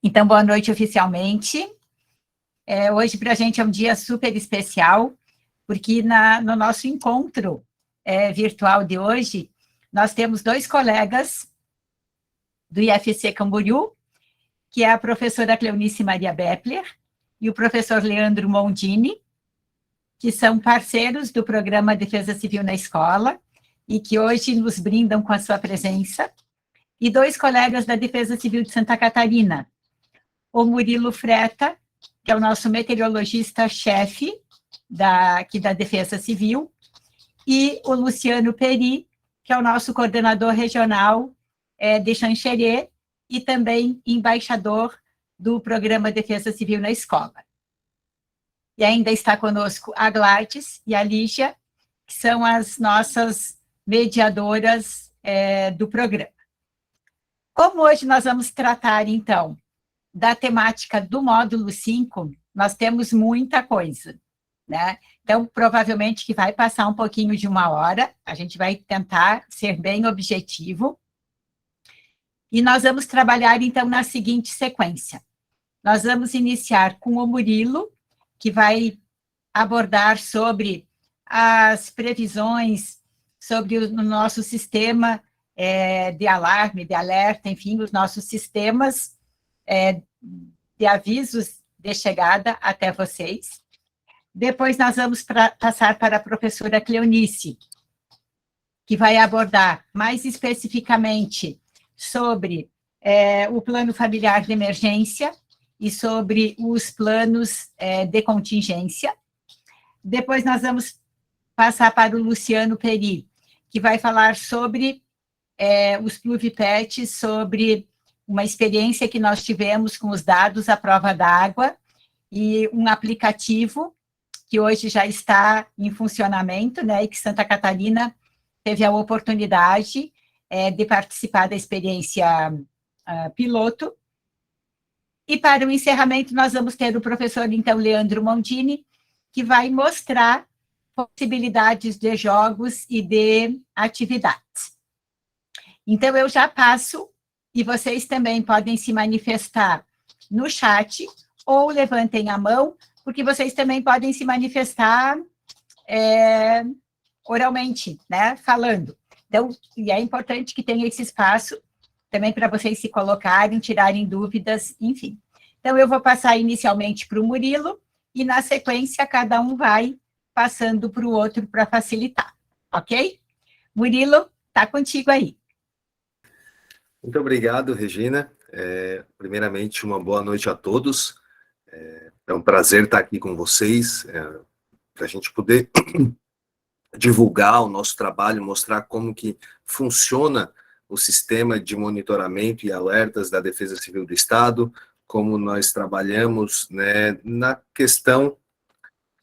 Então, boa noite oficialmente. Hoje, para a gente, é um dia super especial, porque no nosso encontro virtual de hoje, nós temos dois colegas do IFC Camboriú, que é a professora Cleonice Maria Bepler e o professor Leandro Mondini, que são parceiros do programa Defesa Civil na Escola e que hoje nos brindam com a sua presença, e dois colegas da Defesa Civil de Santa Catarina, o Murilo Freta, que é o nosso meteorologista-chefe aqui da Defesa Civil, e o Luciano Peri, que é o nosso coordenador regional de Xanxerê e também embaixador do programa Defesa Civil na Escola. E ainda está conosco a Gladys e a Lígia, que são as nossas mediadoras do programa. Como hoje nós vamos tratar, então, da temática do módulo 5, nós temos muita coisa, né? Então, provavelmente que vai passar um pouquinho de 1 hora, a gente vai tentar ser bem objetivo, e nós vamos trabalhar, então, na seguinte sequência. Nós vamos iniciar com o Murilo, que vai abordar sobre as previsões, sobre o nosso sistema de alarme, de alerta, enfim, os nossos sistemas de avisos de chegada até vocês. Depois nós vamos passar para a professora Cleonice, que vai abordar mais especificamente sobre o plano familiar de emergência e sobre os planos de contingência. Depois nós vamos passar para o Luciano Peri, que vai falar sobre os pluvipets, sobre uma experiência que nós tivemos com os dados à prova d'água e um aplicativo que hoje já está em funcionamento, né, e que Santa Catarina teve a oportunidade de participar da experiência piloto. E para o encerramento, nós vamos ter o professor, então, Leandro Mondini, que vai mostrar possibilidades de jogos e de atividades. Então, eu já passo, e vocês também podem se manifestar no chat, ou levantem a mão, porque vocês também podem se manifestar oralmente, né, falando. Então, e é importante que tenha esse espaço também para vocês se colocarem, tirarem dúvidas, enfim. Então, eu vou passar inicialmente para o Murilo, e na sequência, cada um vai passando para o outro para facilitar, ok? Murilo, está contigo aí. Muito obrigado, Regina. Primeiramente, uma boa noite a todos. É um prazer estar aqui com vocês, para a gente poder divulgar o nosso trabalho, mostrar como que funciona o sistema de monitoramento e alertas da Defesa Civil do Estado, como nós trabalhamos, né, na questão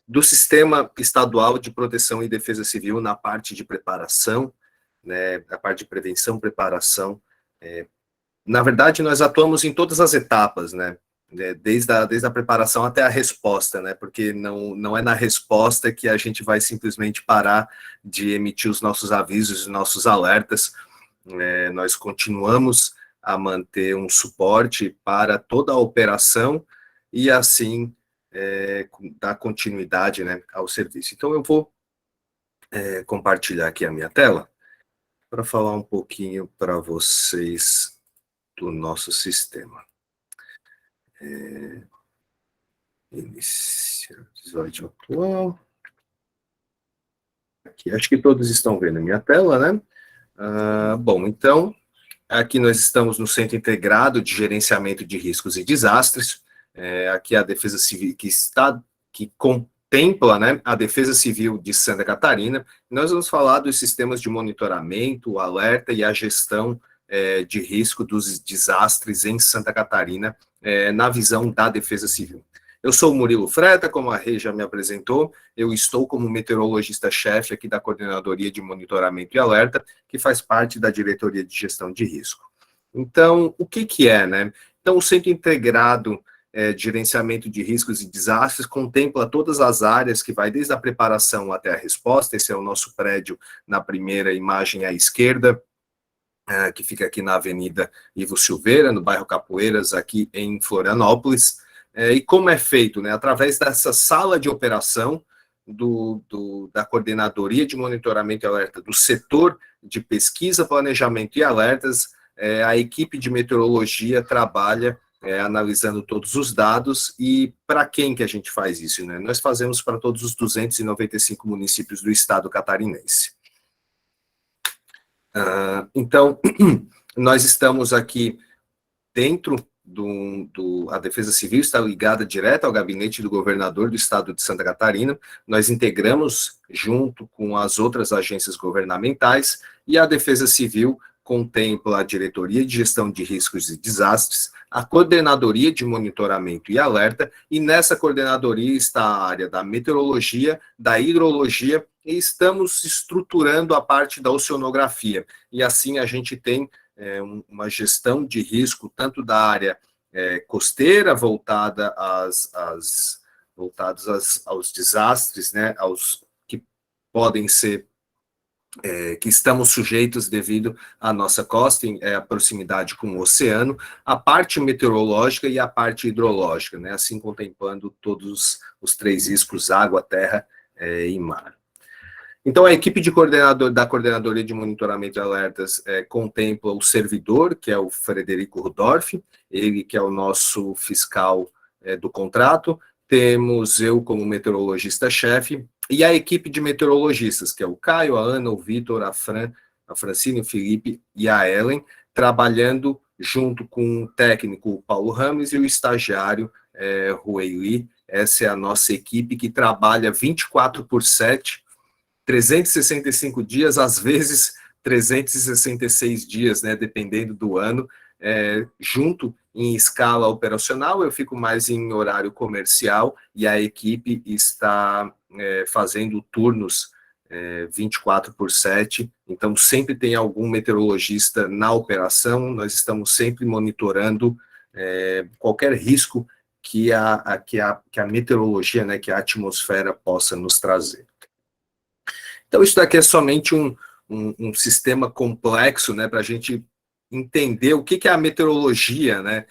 do sistema estadual de proteção e defesa civil na parte de preparação, né, a parte de prevenção, preparação. Na verdade, nós atuamos em todas as etapas, né, desde a preparação até a resposta, né, porque não é na resposta que a gente vai simplesmente parar de emitir os nossos avisos, os nossos alertas. Nós continuamos a manter um suporte para toda a operação e, assim, dar continuidade, né, ao serviço. Então, eu vou compartilhar aqui a minha tela para falar um pouquinho para vocês do nosso sistema. Iniciar slide atual. Aqui, acho que todos estão vendo a minha tela, né? Bom, então, aqui nós estamos no Centro Integrado de Gerenciamento de Riscos e Desastres. Aqui a Defesa Civil, que contempla, né, a Defesa Civil de Santa Catarina. Nós vamos falar dos sistemas de monitoramento, o alerta e a gestão de risco dos desastres em Santa Catarina, na visão da Defesa Civil. Eu sou o Murilo Freta, como a Rei já me apresentou, eu estou como meteorologista-chefe aqui da Coordenadoria de Monitoramento e Alerta, que faz parte da Diretoria de Gestão de Risco. Então, o que é, né? Então, o Centro Integrado de Gerenciamento de Riscos e Desastres contempla todas as áreas que vai desde a preparação até a resposta. Esse é o nosso prédio na primeira imagem à esquerda. que fica aqui na Avenida Ivo Silveira, no bairro Capoeiras, aqui em Florianópolis. E como é feito? Né? Através dessa sala de operação da Coordenadoria de Monitoramento e Alerta do setor de pesquisa, planejamento e alertas, a equipe de meteorologia trabalha analisando todos os dados. E para quem que a gente faz isso? Né? Nós fazemos para todos os 295 municípios do estado catarinense. Então, nós estamos aqui dentro a Defesa Civil, está ligada direto ao gabinete do governador do estado de Santa Catarina. Nós integramos junto com as outras agências governamentais, e a Defesa Civil contempla a Diretoria de Gestão de Riscos e Desastres, a Coordenadoria de Monitoramento e Alerta, e nessa coordenadoria está a área da meteorologia, da hidrologia, e estamos estruturando a parte da oceanografia. E assim a gente tem uma gestão de risco, tanto da área costeira, voltada aos desastres, né, aos que podem ser que estamos sujeitos devido à nossa costa, a proximidade com o oceano, a parte meteorológica e a parte hidrológica, né, assim contemplando todos os três riscos: água, terra e mar. Então, a equipe da Coordenadoria de Monitoramento e Alertas contempla o servidor, que é o Frederico Rudolph, ele que é o nosso fiscal do contrato. Temos eu como meteorologista-chefe, e a equipe de meteorologistas, que é o Caio, a Ana, o Vitor, a Francine, o Felipe e a Ellen, trabalhando junto com o técnico o Paulo Rames e o estagiário Rueili. Essa é a nossa equipe que trabalha 24/7, 365 dias, às vezes 366 dias, né, dependendo do ano, junto em escala operacional. Eu fico mais em horário comercial, e a equipe está fazendo turnos 24/7, então sempre tem algum meteorologista na operação. Nós estamos sempre monitorando qualquer risco que a meteorologia, né, que a atmosfera possa nos trazer. Então, isso daqui é somente um sistema complexo, né, para a gente entender o que é a meteorologia, né,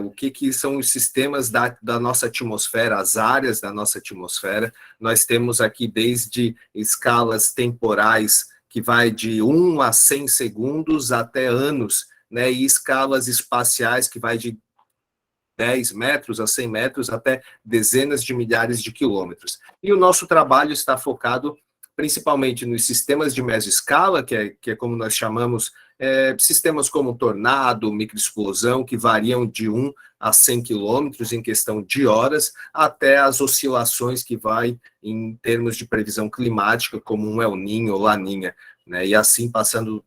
o que são os sistemas da nossa atmosfera, as áreas da nossa atmosfera. Nós temos aqui desde escalas temporais, que vai de 1 a 100 segundos até anos, né, e escalas espaciais, que vai de 10 metros a 100 metros até dezenas de milhares de quilômetros. E o nosso trabalho está focado principalmente nos sistemas de mesoescala, que é como nós chamamos, sistemas como tornado, microexplosão, que variam de 1 a 100 quilômetros em questão de horas, até as oscilações que vai em termos de previsão climática, como um El Niño ou Laninha, né? E assim passando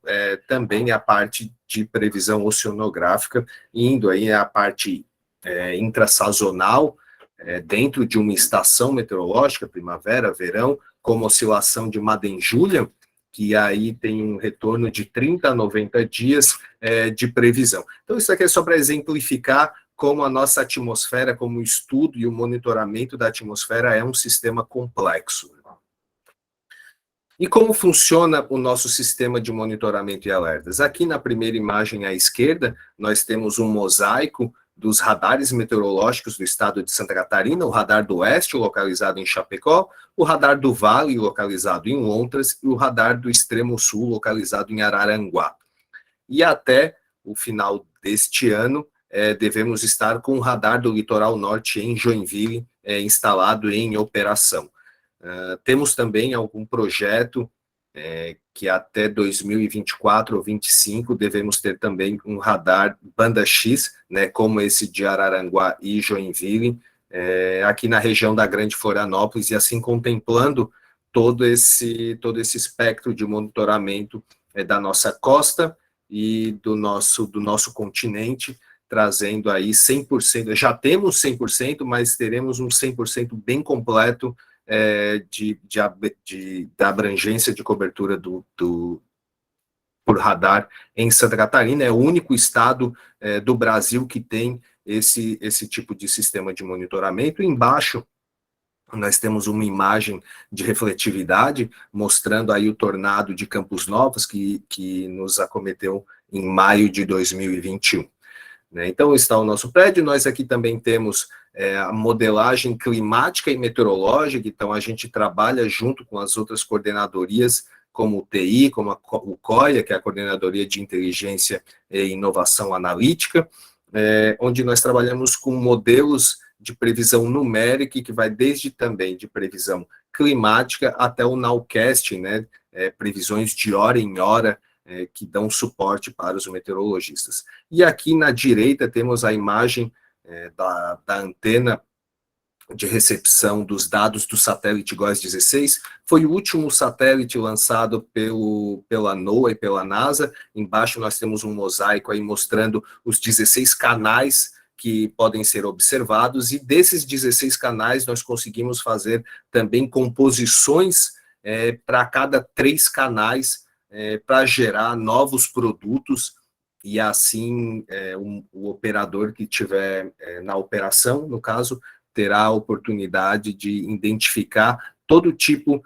também a parte de previsão oceanográfica, indo aí a parte intrasazonal, dentro de uma estação meteorológica, primavera, verão, como oscilação de Madden-Julian, que aí tem um retorno de 30 a 90 dias de previsão. Então, isso aqui é só para exemplificar como a nossa atmosfera, como o estudo e o monitoramento da atmosfera é um sistema complexo. E como funciona o nosso sistema de monitoramento e alertas? Aqui na primeira imagem à esquerda, nós temos um mosaico dos radares meteorológicos do estado de Santa Catarina: o radar do Oeste, localizado em Chapecó, o radar do Vale, localizado em Lontras, e o radar do Extremo Sul, localizado em Araranguá. E até o final deste ano, devemos estar com o radar do Litoral Norte em Joinville, instalado em operação. Temos também algum projeto que até 2024 ou 2025 devemos ter também um radar banda X, né, como esse de Araranguá e Joinville, aqui na região da Grande Florianópolis, e assim contemplando todo esse espectro de monitoramento da nossa costa e do nosso continente, trazendo aí 100%, já temos 100%, mas teremos um 100% bem completo da abrangência de cobertura por radar em Santa Catarina. É o único estado do Brasil que tem esse tipo de sistema de monitoramento. Embaixo, nós temos uma imagem de refletividade, mostrando aí o tornado de Campos Novos, que nos acometeu em maio de 2021. Então, está o nosso prédio. Nós aqui também temos a modelagem climática e meteorológica, então a gente trabalha junto com as outras coordenadorias, como o TI, como o COIA, que é a Coordenadoria de Inteligência e Inovação Analítica, onde nós trabalhamos com modelos de previsão numérica, que vai desde também de previsão climática até o Nowcast, né, previsões de hora em hora, que dão suporte para os meteorologistas. E aqui na direita temos a imagem da antena de recepção dos dados do satélite GOES-16, foi o último satélite lançado pela NOAA e pela NASA. Embaixo nós temos um mosaico aí mostrando os 16 canais que podem ser observados, e desses 16 canais nós conseguimos fazer também composições para cada 3 canais, para gerar novos produtos, e assim o operador que estiver na operação, no caso, terá a oportunidade de identificar todo tipo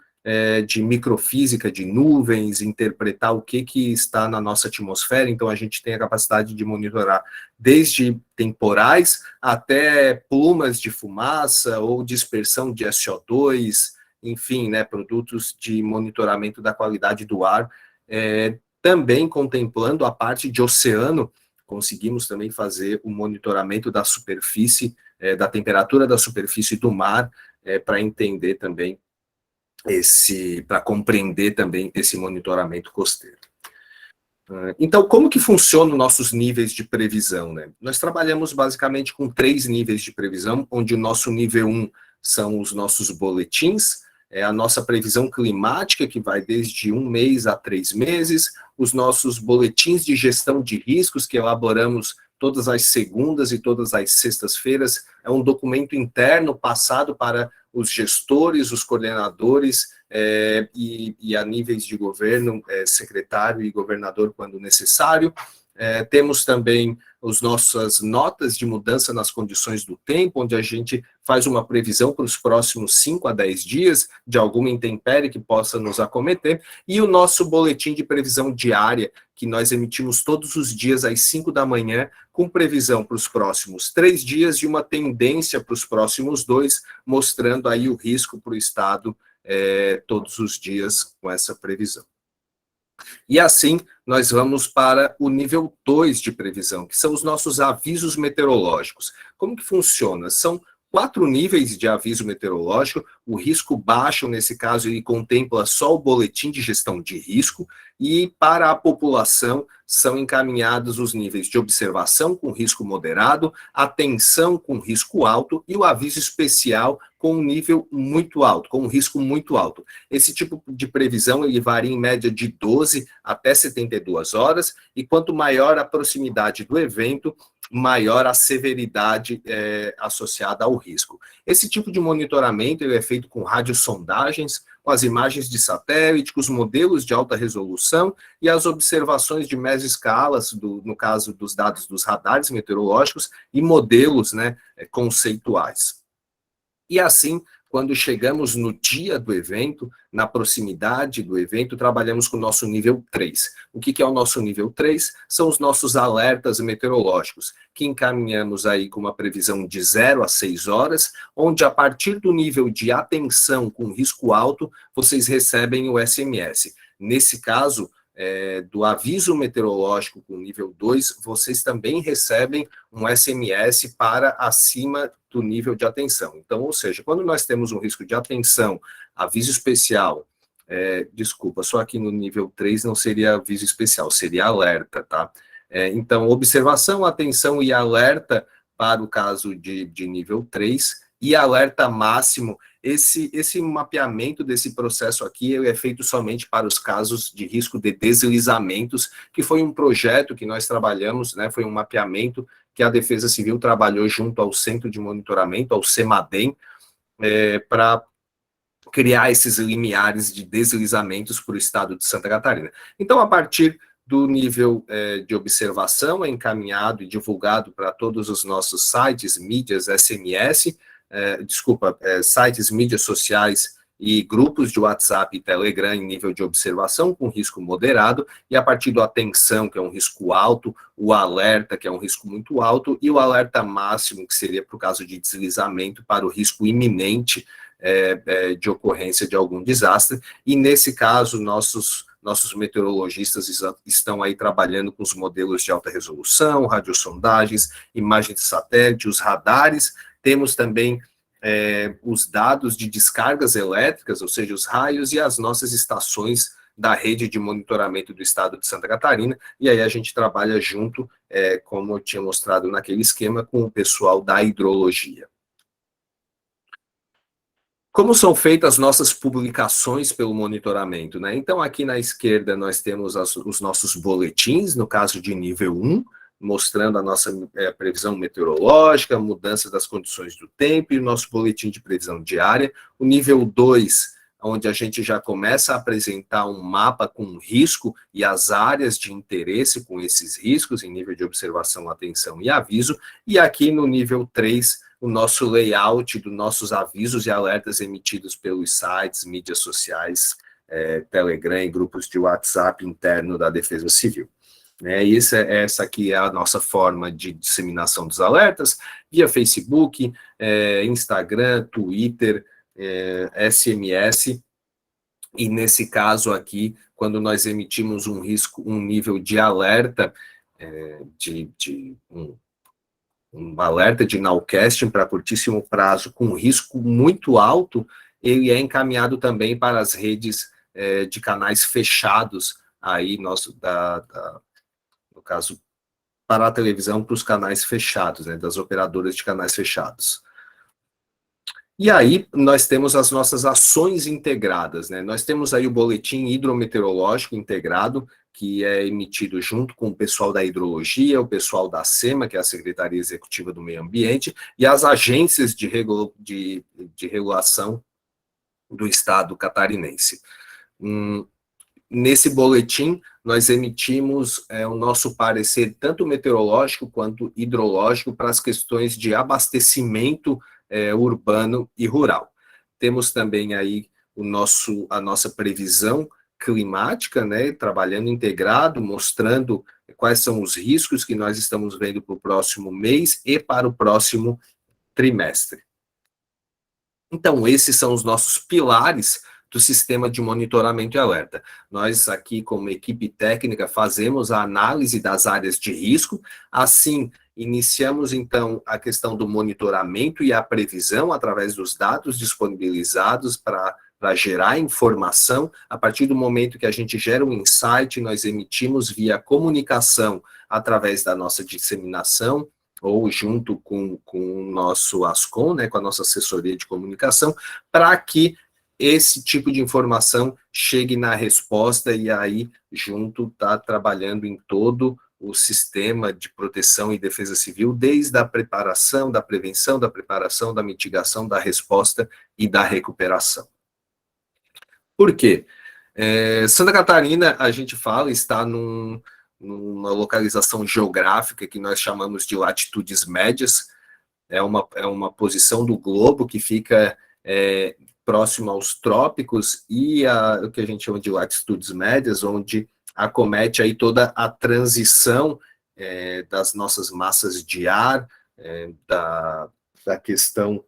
de microfísica, de nuvens, interpretar o que está na nossa atmosfera. Então, a gente tem a capacidade de monitorar desde temporais até plumas de fumaça ou dispersão de SO2, enfim, né, produtos de monitoramento da qualidade do ar, também contemplando a parte de oceano. Conseguimos também fazer o monitoramento da superfície, da temperatura da superfície do mar, para entender também para compreender também esse monitoramento costeiro. Então, como que funcionam nossos níveis de previsão, né? Nós trabalhamos basicamente com 3 níveis de previsão, onde o nosso nível 1 são os nossos boletins, a nossa previsão climática, que vai desde 1 mês a 3 meses, os nossos boletins de gestão de riscos, que elaboramos todas as segundas e todas as sextas-feiras, é um documento interno passado para os gestores, os coordenadores, e a níveis de governo, secretário e governador, quando necessário. Temos também as nossas notas de mudança nas condições do tempo, onde a gente faz uma previsão para os próximos 5 a 10 dias de alguma intempérie que possa nos acometer, e o nosso boletim de previsão diária, que nós emitimos todos os dias às 5 da manhã, com previsão para os próximos 3 dias e uma tendência para os próximos 2, mostrando aí o risco para o estado todos os dias com essa previsão. E assim, nós vamos para o nível 2 de previsão, que são os nossos avisos meteorológicos. Como que funciona? São 4 níveis de aviso meteorológico. O risco baixo, nesse caso, ele contempla só o boletim de gestão de risco, e para a população são encaminhados os níveis de observação com risco moderado, atenção com risco alto e o aviso especial com um nível muito alto, com um risco muito alto. Esse tipo de previsão ele varia em média de 12 até 72 horas, e quanto maior a proximidade do evento, maior a severidade associada ao risco. Esse tipo de monitoramento ele é feito com radiosondagens, com as imagens de satélite, com os modelos de alta resolução e as observações de mesoescalas, no caso dos dados dos radares meteorológicos, e modelos, né, conceituais. E assim, quando chegamos no dia do evento, na proximidade do evento, trabalhamos com o nosso nível 3. O que é o nosso nível 3? São os nossos alertas meteorológicos, que encaminhamos aí com uma previsão de 0 a 6 horas, onde a partir do nível de atenção com risco alto, vocês recebem o SMS. Nesse caso, do aviso meteorológico com nível 2, vocês também recebem um SMS para acima do nível de atenção. Então, ou seja, quando nós temos um risco de atenção, aviso especial, desculpa, só aqui no nível 3 não seria aviso especial, seria alerta, tá? Então, observação, atenção e alerta para o caso de nível 3, e alerta máximo. Esse mapeamento desse processo aqui ele é feito somente para os casos de risco de deslizamentos, que foi um projeto que nós trabalhamos, né, foi um mapeamento que a Defesa Civil trabalhou junto ao Centro de Monitoramento, ao CEMADEM, para criar esses limiares de deslizamentos para o estado de Santa Catarina. Então, a partir do nível de observação, é encaminhado e divulgado para todos os nossos sites, mídias, SMS, sites, mídias sociais e grupos de WhatsApp e Telegram em nível de observação com risco moderado, e a partir do atenção, que é um risco alto, o alerta, que é um risco muito alto, e o alerta máximo, que seria para o caso de deslizamento, para o risco iminente de ocorrência de algum desastre, e nesse caso, nossos meteorologistas estão aí trabalhando com os modelos de alta resolução, radiosondagens, imagens de satélite, os radares, temos também os dados de descargas elétricas, ou seja, os raios e as nossas estações da rede de monitoramento do estado de Santa Catarina, e aí a gente trabalha junto, como eu tinha mostrado naquele esquema, com o pessoal da hidrologia. Como são feitas as nossas publicações pelo monitoramento, né? Então, aqui na esquerda nós temos os nossos boletins, no caso de nível 1, mostrando a nossa previsão meteorológica, mudança das condições do tempo e o nosso boletim de previsão diária. O nível 2, onde a gente já começa a apresentar um mapa com risco e as áreas de interesse com esses riscos, em nível de observação, atenção e aviso. E aqui no nível 3, o nosso layout dos nossos avisos e alertas emitidos pelos sites, mídias sociais, Telegram e grupos de WhatsApp interno da Defesa Civil. Essa aqui é a nossa forma de disseminação dos alertas, via Facebook, Instagram, Twitter, SMS, e nesse caso aqui, quando nós emitimos um nível de alerta, um alerta de nowcasting para curtíssimo prazo com risco muito alto, ele é encaminhado também para as redes de canais fechados, aí no caso, para a televisão, para os canais fechados, né, das operadoras de canais fechados. E aí, nós temos as nossas ações integradas, né? Nós temos aí o boletim hidrometeorológico integrado, que é emitido junto com o pessoal da hidrologia, o pessoal da SEMA, que é a Secretaria Executiva do Meio Ambiente, e as agências de regulação do Estado catarinense. Nesse boletim, nós emitimos o nosso parecer, tanto meteorológico quanto hidrológico, para as questões de abastecimento urbano e rural. Temos também aí a nossa previsão climática, né, trabalhando integrado, mostrando quais são os riscos que nós estamos vendo para o próximo mês e para o próximo trimestre. Então, esses são os nossos pilares do sistema de monitoramento e alerta. Nós aqui, como equipe técnica, fazemos a análise das áreas de risco, assim, iniciamos, então, a questão do monitoramento e a previsão através dos dados disponibilizados para gerar informação. A partir do momento que a gente gera um insight, nós emitimos via comunicação através da nossa disseminação, ou junto com o nosso ASCOM, né, com a nossa assessoria de comunicação, para que esse tipo de informação chegue na resposta e aí, junto, está trabalhando em todo o sistema de proteção e defesa civil, desde a preparação, da prevenção, da preparação, da mitigação, da resposta e da recuperação. Por quê? Santa Catarina, a gente fala, está numa localização geográfica que nós chamamos de latitudes médias, é uma posição do globo que fica próximo aos trópicos e o que a gente chama de latitudes médias, onde acomete aí toda a transição das nossas massas de ar, da questão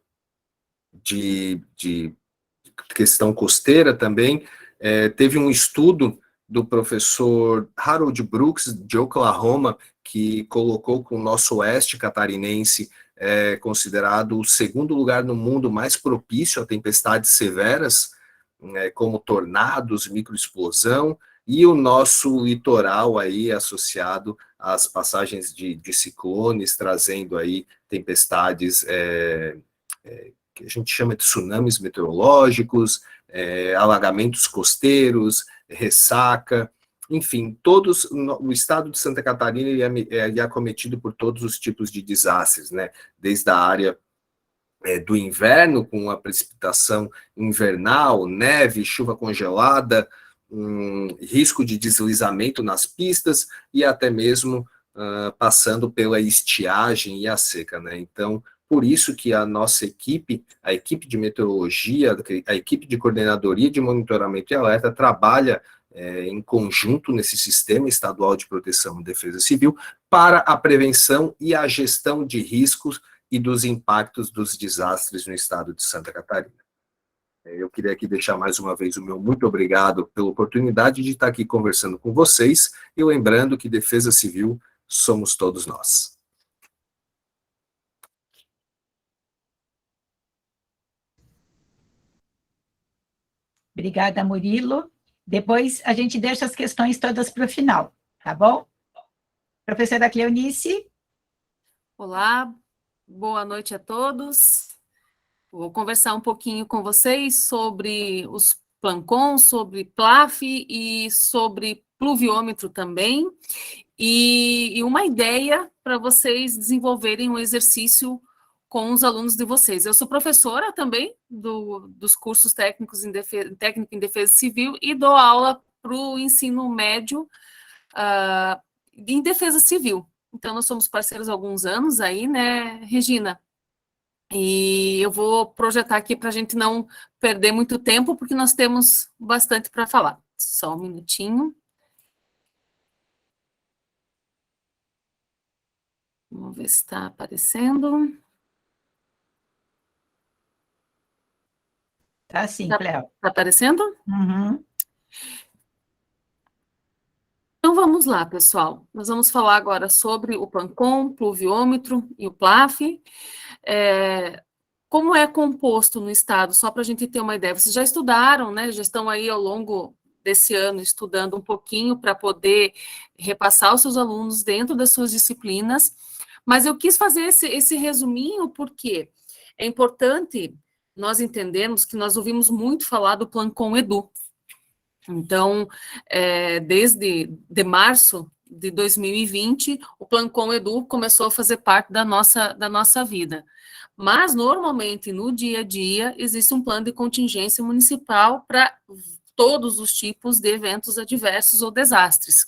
de questão costeira também. Teve um estudo do professor Harold Brooks, de Oklahoma, que colocou que o nosso oeste catarinense considerado o segundo lugar no mundo mais propício a tempestades severas, como tornados, microexplosão, e o nosso litoral aí associado às passagens de ciclones, trazendo aí tempestades que a gente chama de tsunamis meteorológicos, alagamentos costeiros, ressaca, enfim, o estado de Santa Catarina é acometido por todos os tipos de desastres, né? Desde a área do inverno, com a precipitação invernal, neve, chuva congelada, risco de deslizamento nas pistas e até mesmo passando pela estiagem e a seca, né? Então, por isso que a nossa equipe, a equipe de meteorologia, a equipe de coordenadoria de monitoramento e alerta trabalha em conjunto nesse sistema estadual de proteção e defesa civil para a prevenção e a gestão de riscos e dos impactos dos desastres no estado de Santa Catarina. Eu queria aqui deixar mais uma vez o meu muito obrigado pela oportunidade de estar aqui conversando com vocês e lembrando que defesa civil somos todos nós. Obrigada, Murilo. Depois a gente deixa as questões todas para o final, tá bom? Professora Cleonice. Olá, boa noite a todos. Vou conversar um pouquinho com vocês sobre os Plancons, sobre PLAF e sobre pluviômetro também, e uma ideia para vocês desenvolverem um exercício com os alunos de vocês. Eu sou professora também dos cursos técnicos técnico em defesa civil e dou aula para o ensino médio em defesa civil. Então, nós somos parceiros há alguns anos aí, né, Regina? E eu vou projetar aqui para a gente não perder muito tempo, porque nós temos bastante para falar. Só um minutinho. Vamos ver se está aparecendo. Tá sim, Cléo. Está aparecendo? Uhum. Então, vamos lá, pessoal. Nós vamos falar agora sobre o PLANCON, pluviômetro e o PLAF. Como é composto no estado, só para a gente ter uma ideia, vocês já estudaram, né? Já estão aí ao longo desse ano estudando um pouquinho para poder repassar aos seus alunos dentro das suas disciplinas, mas eu quis fazer esse resuminho porque é importante nós entendermos que nós ouvimos muito falar do Plancon Edu. Então, desde março de 2020, o Plancon Edu começou a fazer parte da nossa vida. Mas, normalmente, no dia a dia, existe um plano de contingência municipal para todos os tipos de eventos adversos ou desastres.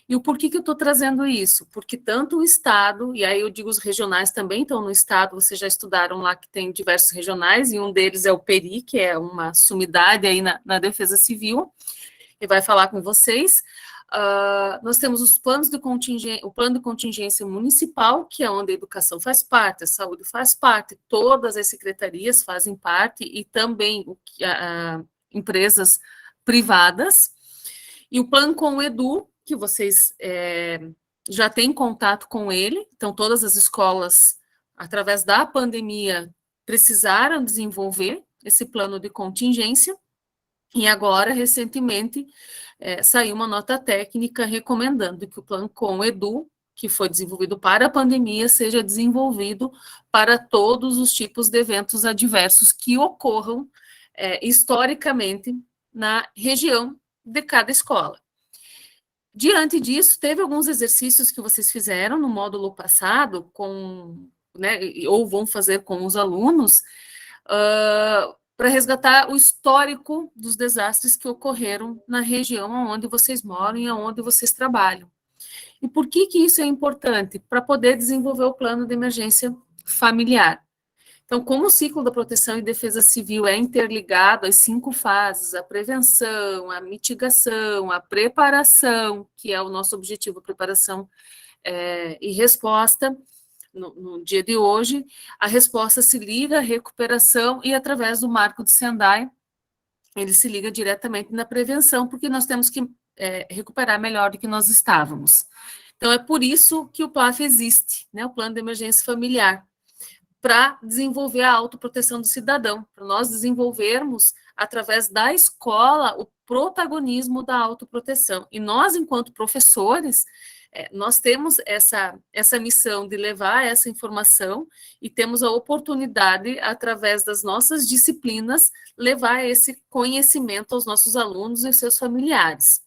E o porquê que eu estou trazendo isso? Porque tanto o Estado, e aí eu digo os regionais também, então no Estado vocês já estudaram lá que tem diversos regionais, e um deles é o PERI, que é uma sumidade aí na Defesa Civil, e vai falar com vocês. Nós temos os planos de contingência, o plano de contingência municipal, que é onde a educação faz parte, a saúde faz parte, todas as secretarias fazem parte, e também empresas privadas, e o plano com o Edu, que vocês já têm contato com ele, então todas as escolas, através da pandemia, precisaram desenvolver esse plano de contingência, e agora, recentemente, saiu uma nota técnica recomendando que o plano com Edu, que foi desenvolvido para a pandemia, seja desenvolvido para todos os tipos de eventos adversos que ocorram historicamente na região de cada escola. Diante disso, teve alguns exercícios que vocês fizeram no módulo passado, ou vão fazer com os alunos, para resgatar o histórico dos desastres que ocorreram na região onde vocês moram e onde vocês trabalham. E por que isso é importante? Para poder desenvolver o plano de emergência familiar. Então, como o ciclo da proteção e defesa civil é interligado às 5 fases, a prevenção, a mitigação, a preparação, que é o nosso objetivo, preparação e resposta, no dia de hoje, a resposta se liga à recuperação e, através do marco de Sendai, ele se liga diretamente na prevenção, porque nós temos que recuperar melhor do que nós estávamos. Então, é por isso que o PLAF existe, né, o Plano de Emergência Familiar, para desenvolver a autoproteção do cidadão, para nós desenvolvermos, através da escola, o protagonismo da autoproteção. E nós, enquanto professores, nós temos essa missão de levar essa informação e temos a oportunidade, através das nossas disciplinas, levar esse conhecimento aos nossos alunos e seus familiares.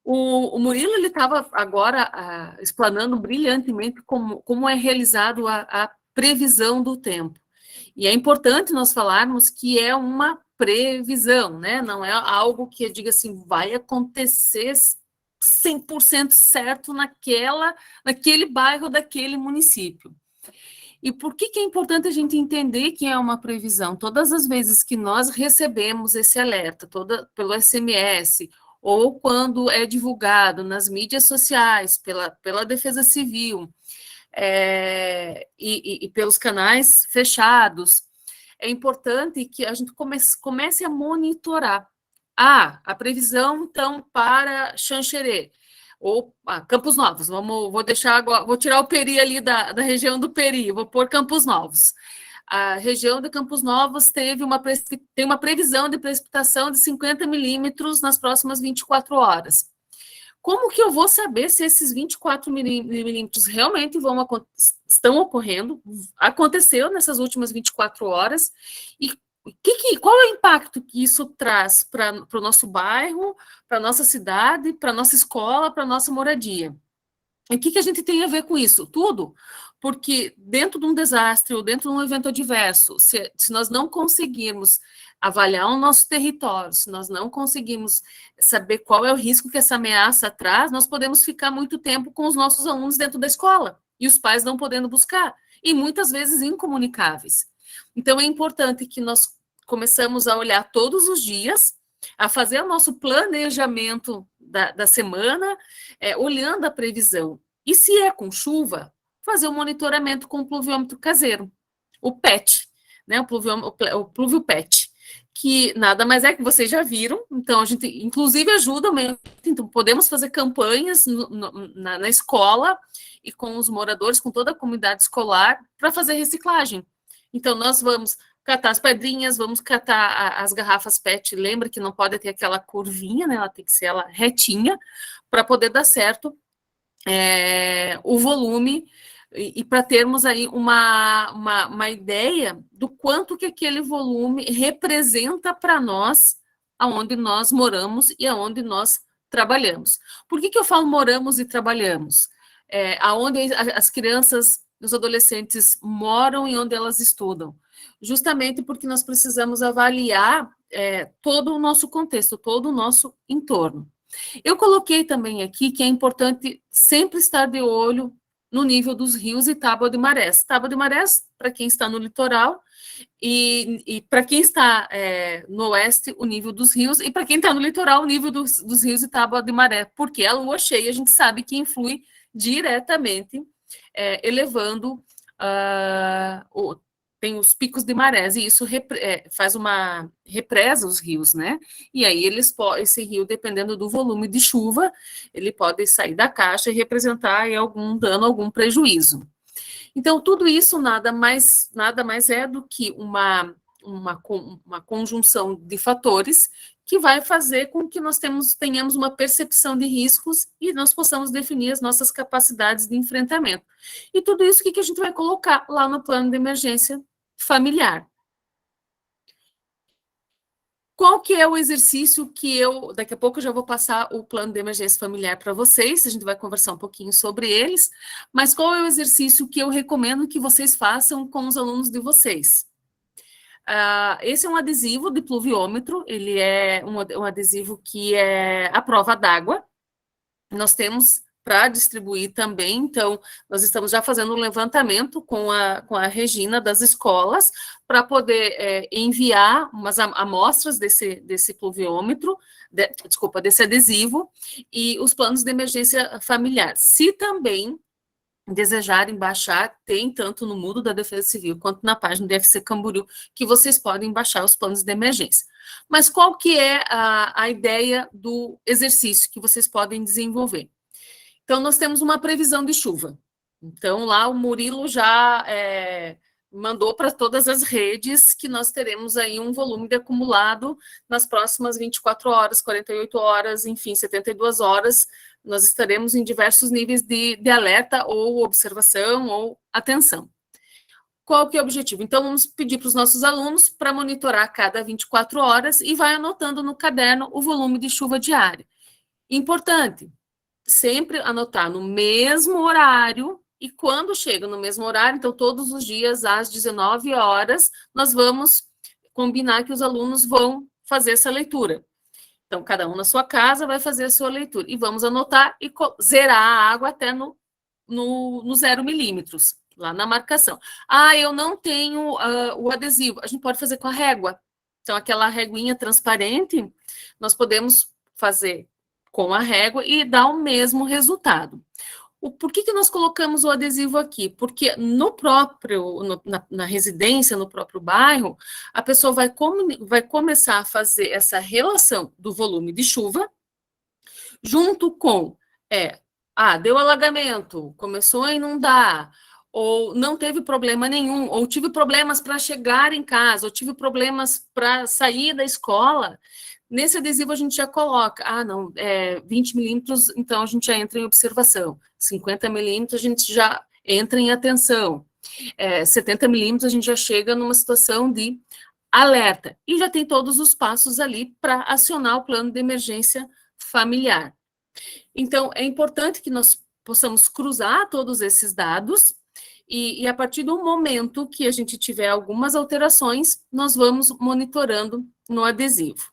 O Murilo estava agora explanando brilhantemente como é realizado a previsão do tempo. E é importante nós falarmos que é uma previsão, né? Não é algo que eu diga assim, vai acontecer 100% certo naquele bairro, daquele município. E por que é importante a gente entender que é uma previsão? Todas as vezes que nós recebemos esse alerta, pelo SMS, ou quando é divulgado nas mídias sociais, pela Defesa Civil, e pelos canais fechados, é importante que a gente comece a monitorar. A previsão, então, para Xanxerê, ou Campos Novos, vou tirar o Peri ali da região do Peri, vou pôr Campos Novos. A região de Campos Novos tem uma previsão de precipitação de 50 milímetros nas próximas 24 horas. Como que eu vou saber se esses 24 milímetros realmente estão ocorrendo, aconteceu nessas últimas 24 horas, e qual é o impacto que isso traz para o nosso bairro, para a nossa cidade, para a nossa escola, para a nossa moradia? E o que a gente tem a ver com isso? Tudo. Porque dentro de um desastre ou dentro de um evento adverso, se nós não conseguirmos avaliar o nosso território, se nós não conseguirmos saber qual é o risco que essa ameaça traz, nós podemos ficar muito tempo com os nossos alunos dentro da escola e os pais não podendo buscar, e muitas vezes incomunicáveis. Então, é importante que nós começamos a olhar todos os dias, a fazer o nosso planejamento da semana, olhando a previsão. E se é com chuva, fazer o monitoramento com o pluviômetro caseiro, o PET, né, o pluvio PET, que nada mais é que vocês já viram, então a gente inclusive ajuda, então podemos fazer campanhas na escola e com os moradores, com toda a comunidade escolar, para fazer reciclagem. Então nós vamos catar as pedrinhas, vamos catar as garrafas PET, lembra que não pode ter aquela curvinha, né, ela tem que ser ela retinha, para poder dar certo o volume, e para termos aí uma ideia do quanto que aquele volume representa para nós, aonde nós moramos e aonde nós trabalhamos. Por que eu falo moramos e trabalhamos? Aonde as crianças, os adolescentes moram e onde elas estudam. Justamente porque nós precisamos avaliar todo o nosso contexto, todo o nosso entorno. Eu coloquei também aqui que é importante sempre estar de olho no nível dos rios e tábua de marés. Tábua de marés, para quem está no litoral, e para quem está no oeste, o nível dos rios, e para quem está no litoral, o nível dos rios e tábua de maré, porque a lua cheia, a gente sabe que influi diretamente, elevando tem os picos de marés, e isso represa os rios, né? E aí esse rio, dependendo do volume de chuva, ele pode sair da caixa e representar aí algum dano, algum prejuízo. Então, tudo isso nada mais é do que uma conjunção de fatores que vai fazer com que nós tenhamos uma percepção de riscos e nós possamos definir as nossas capacidades de enfrentamento. E tudo isso, o que a gente vai colocar lá no plano de emergência familiar? Qual que é o exercício que daqui a pouco eu já vou passar o plano de emergência familiar para vocês, a gente vai conversar um pouquinho sobre eles, mas qual é o exercício que eu recomendo que vocês façam com os alunos de vocês? Esse é um adesivo de pluviômetro, ele é um adesivo que é à prova d'água. Nós temos para distribuir também, então, nós estamos já fazendo um levantamento com a Regina das escolas, para poder enviar umas amostras desse pluviômetro, desse adesivo, e os planos de emergência familiar. Se também desejarem baixar, tem tanto no Moodle da Defesa Civil quanto na página do IFC Camboriú, que vocês podem baixar os planos de emergência. Mas qual que é a ideia do exercício que vocês podem desenvolver? Então, nós temos uma previsão de chuva. Então, lá o Murilo já mandou para todas as redes que nós teremos aí um volume de acumulado nas próximas 24 horas, 48 horas, enfim, 72 horas, nós estaremos em diversos níveis de alerta ou observação ou atenção. Qual que é o objetivo? Então, vamos pedir para os nossos alunos para monitorar a cada 24 horas e vai anotando no caderno o volume de chuva diária. Importante, sempre anotar no mesmo horário, e quando chega no mesmo horário, então todos os dias às 19 horas, nós vamos combinar que os alunos vão fazer essa leitura. Então, cada um na sua casa vai fazer a sua leitura, e vamos anotar e zerar a água até no 0 milímetros. lá na marcação. Ah, eu não tenho o adesivo. A gente pode fazer com a régua. Então, aquela reguinha transparente, nós podemos fazer com a régua e dar o mesmo resultado. Por que nós colocamos o adesivo aqui? Porque na residência, no próprio bairro, a pessoa vai começar a fazer essa relação do volume de chuva, junto com, deu alagamento, começou a inundar, ou não teve problema nenhum, ou tive problemas para chegar em casa, ou tive problemas para sair da escola. Nesse adesivo a gente já coloca, 20 milímetros, então a gente já entra em observação, 50 milímetros a gente já entra em atenção, 70 milímetros a gente já chega numa situação de alerta, e já tem todos os passos ali para acionar o plano de emergência familiar. Então, é importante que nós possamos cruzar todos esses dados, e a partir do momento que a gente tiver algumas alterações, nós vamos monitorando no adesivo.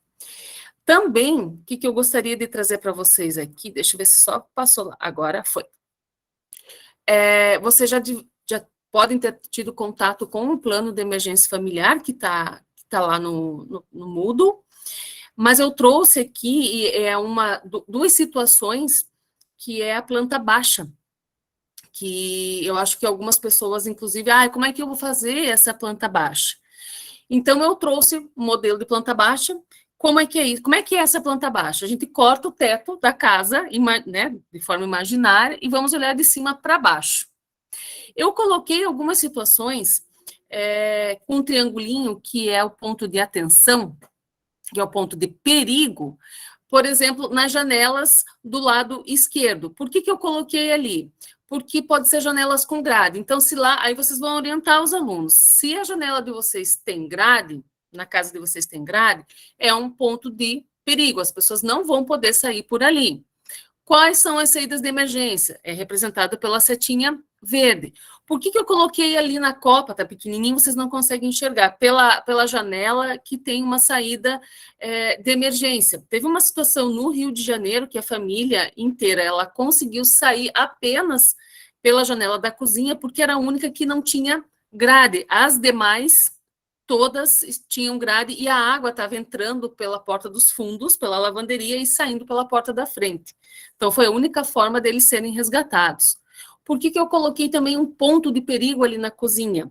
Também, o que eu gostaria de trazer para vocês aqui, deixa eu ver se só passou lá, agora foi. Vocês já podem ter tido contato com o plano de emergência familiar, que tá lá no Moodle, mas eu trouxe aqui duas situações, que é a planta baixa, que eu acho que algumas pessoas, inclusive, como é que eu vou fazer essa planta baixa? Então, eu trouxe um modelo de planta baixa. Como é que é isso? Como é que é essa planta baixa? A gente corta o teto da casa, né, de forma imaginária, e vamos olhar de cima para baixo. Eu coloquei algumas situações com um triangulinho, que é o ponto de atenção, que é o ponto de perigo, por exemplo, nas janelas do lado esquerdo. Por que eu coloquei ali? Porque pode ser janelas com grade. Então, aí vocês vão orientar os alunos. Se a janela de vocês tem grade, na casa de vocês tem grade, é um ponto de perigo, as pessoas não vão poder sair por ali. Quais são as saídas de emergência? É representada pela setinha verde. Por que eu coloquei ali na copa, tá pequenininho, vocês não conseguem enxergar? Pela janela que tem uma saída de emergência. Teve uma situação no Rio de Janeiro que a família inteira, ela conseguiu sair apenas pela janela da cozinha, porque era a única que não tinha grade. As demais todas tinham grade e a água estava entrando pela porta dos fundos, pela lavanderia, e saindo pela porta da frente. Então, foi a única forma deles serem resgatados. Por que eu coloquei também um ponto de perigo ali na cozinha?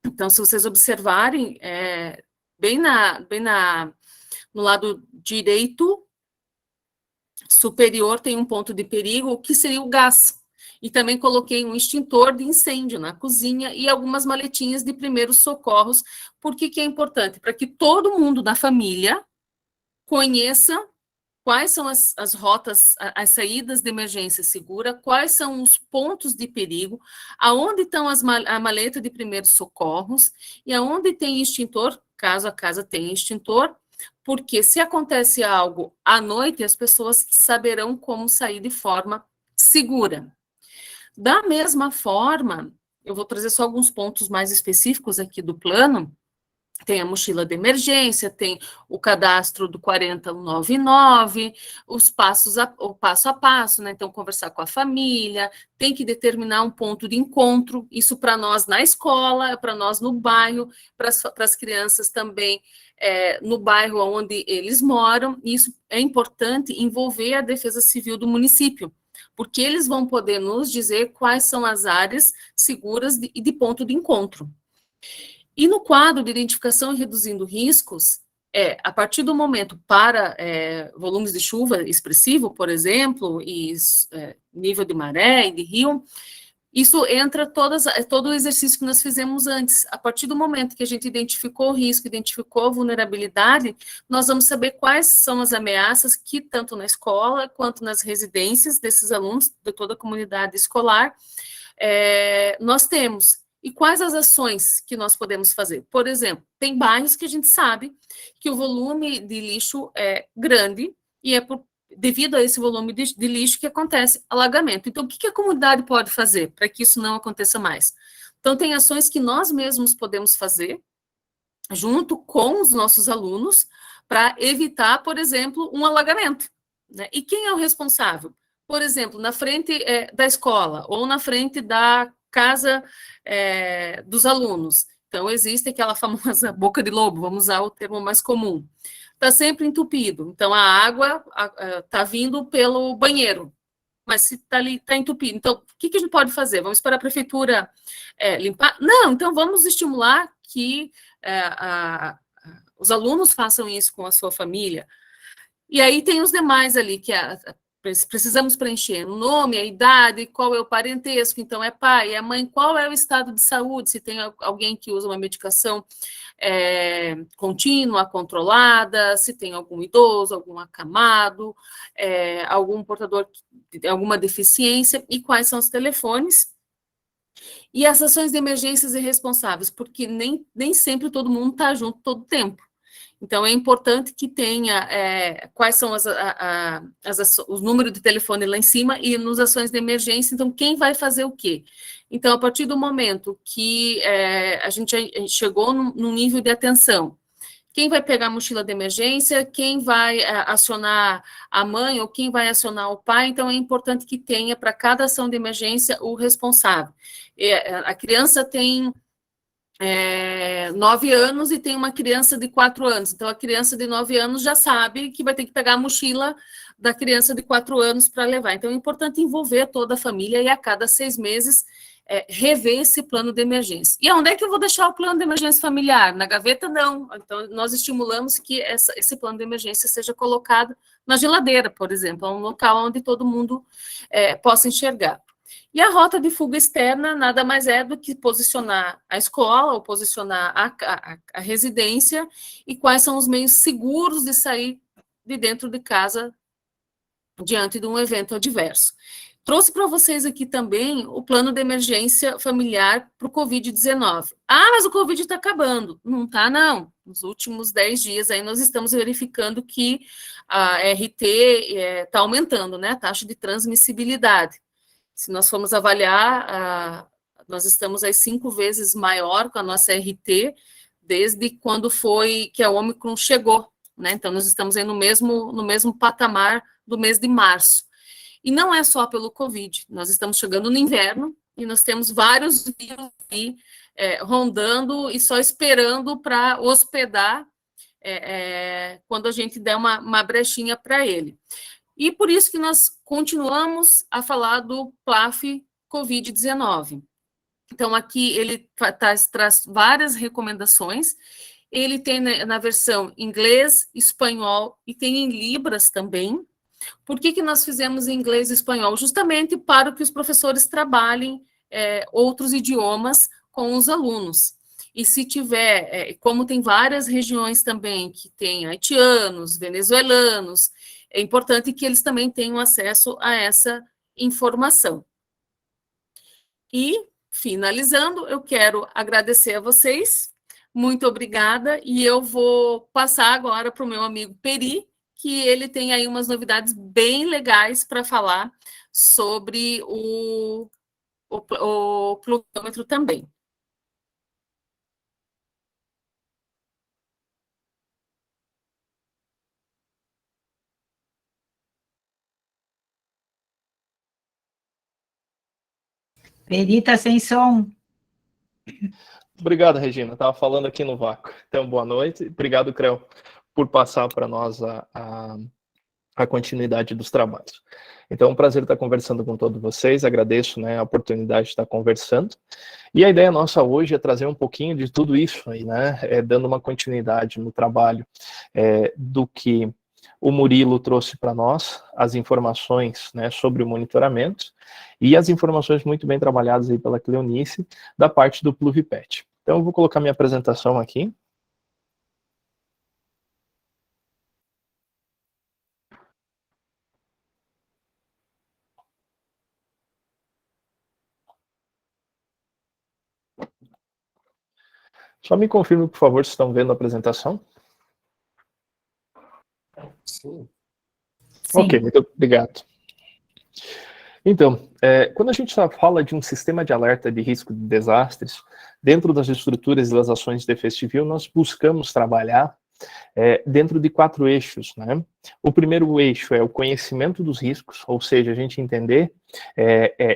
Então, se vocês observarem, bem no lado direito superior tem um ponto de perigo, que seria o gás. E também coloquei um extintor de incêndio na cozinha e algumas maletinhas de primeiros socorros. Por que é importante? Para que todo mundo da família conheça quais são as rotas, as saídas de emergência segura, quais são os pontos de perigo, aonde estão a maleta de primeiros socorros e aonde tem extintor, caso a casa tenha extintor, porque se acontece algo à noite, as pessoas saberão como sair de forma segura. Da mesma forma, eu vou trazer só alguns pontos mais específicos aqui do plano. Tem a mochila de emergência, tem o cadastro do 4099, o passo a passo, né? Então, conversar com a família, tem que determinar um ponto de encontro, isso para nós na escola, para nós no bairro, para as crianças também no bairro onde eles moram, e isso é importante envolver a Defesa Civil do município, porque eles vão poder nos dizer quais são as áreas seguras e de ponto de encontro. E no quadro de identificação e reduzindo riscos, a partir do momento para volumes de chuva expressivo, por exemplo, e nível de maré e de rio, isso entra todo o exercício que nós fizemos antes. A partir do momento que a gente identificou o risco, identificou a vulnerabilidade, nós vamos saber quais são as ameaças que, tanto na escola, quanto nas residências desses alunos, de toda a comunidade escolar, nós temos. E quais as ações que nós podemos fazer? Por exemplo, tem bairros que a gente sabe que o volume de lixo é grande e devido a esse volume de lixo que acontece alagamento. Então, o que a comunidade pode fazer para que isso não aconteça mais? Então, tem ações que nós mesmos podemos fazer junto com os nossos alunos para evitar, por exemplo, um alagamento, né? E quem é o responsável? Por exemplo, na frente da escola ou na frente da casa dos alunos. Então, existe aquela famosa boca de lobo, vamos usar o termo mais comum. Está sempre entupido. Então, a água está vindo pelo banheiro, mas se está ali, está entupido. Então, o que a gente pode fazer? Vamos esperar a prefeitura limpar? Não, então vamos estimular que os alunos façam isso com a sua família. E aí tem os demais ali, que precisamos preencher o nome, a idade, qual é o parentesco, então é pai, é mãe, qual é o estado de saúde, se tem alguém que usa uma medicação contínua, controlada, se tem algum idoso, algum acamado, algum portador de alguma deficiência, e quais são os telefones. E as ações de emergências irresponsáveis, porque nem sempre todo mundo está junto todo o tempo. Então, é importante que tenha quais são os números de telefone lá em cima e nos ações de emergência, então, quem vai fazer o quê? Então, a partir do momento que a gente chegou num nível de atenção, quem vai pegar a mochila de emergência, quem vai acionar a mãe ou quem vai acionar o pai, então é importante que tenha para cada ação de emergência o responsável. A criança tem 9 anos e tem uma criança de 4 anos. Então, a criança de 9 anos já sabe que vai ter que pegar a mochila da criança de 4 anos para levar. Então, é importante envolver toda a família e a cada 6 meses rever esse plano de emergência. E onde é que eu vou deixar o plano de emergência familiar? Na gaveta, não. Então, nós estimulamos que esse plano de emergência seja colocado na geladeira, por exemplo, um local onde todo mundo possa enxergar. E a rota de fuga externa nada mais é do que posicionar a escola ou posicionar a residência e quais são os meios seguros de sair de dentro de casa diante de um evento adverso. Trouxe para vocês aqui também o plano de emergência familiar para o Covid-19. Ah, mas o Covid está acabando. Não está, não. Nos últimos 10 dias aí nós estamos verificando que a RT está aumentando, né? A taxa de transmissibilidade. Se nós formos avaliar, nós estamos aí 5 vezes maior com a nossa RT desde quando foi que a Ômicron chegou, né? Então, nós estamos aí no mesmo patamar do mês de março. E não é só pelo Covid, nós estamos chegando no inverno e nós temos vários vírus aí rondando e só esperando para hospedar quando a gente der uma brechinha para ele. E por isso que nós continuamos a falar do PLAF Covid-19. Então, aqui ele traz várias recomendações. Ele tem na versão inglês, espanhol e tem em libras também. Por que nós fizemos em inglês e espanhol? Justamente para que os professores trabalhem outros idiomas com os alunos. E se tiver, como tem várias regiões também que tem haitianos, venezuelanos, é importante que eles também tenham acesso a essa informação. E, finalizando, eu quero agradecer a vocês, muito obrigada, e eu vou passar agora para o meu amigo Peri, que ele tem aí umas novidades bem legais para falar sobre o plugômetro também. Peri está sem som. Obrigado, Regina. Estava falando aqui no vácuo. Então, boa noite. Obrigado, Creu, por passar para nós a continuidade dos trabalhos. Então, é um prazer estar conversando com todos vocês. Agradeço, né, a oportunidade de estar conversando. E a ideia nossa hoje é trazer um pouquinho de tudo isso aí, né, dando uma continuidade no trabalho do que o Murilo trouxe para nós, as informações, né, sobre o monitoramento e as informações muito bem trabalhadas aí pela Cleonice da parte do Pluvipet. Então, eu vou colocar minha apresentação aqui. Só me confirme, por favor, se estão vendo a apresentação. Sim. Ok, muito obrigado. Então, quando a gente fala de um sistema de alerta de risco de desastres, dentro das estruturas e das ações de defesa civil, nós buscamos trabalhar dentro de 4 eixos, né? O primeiro eixo é o conhecimento dos riscos, ou seja, a gente entender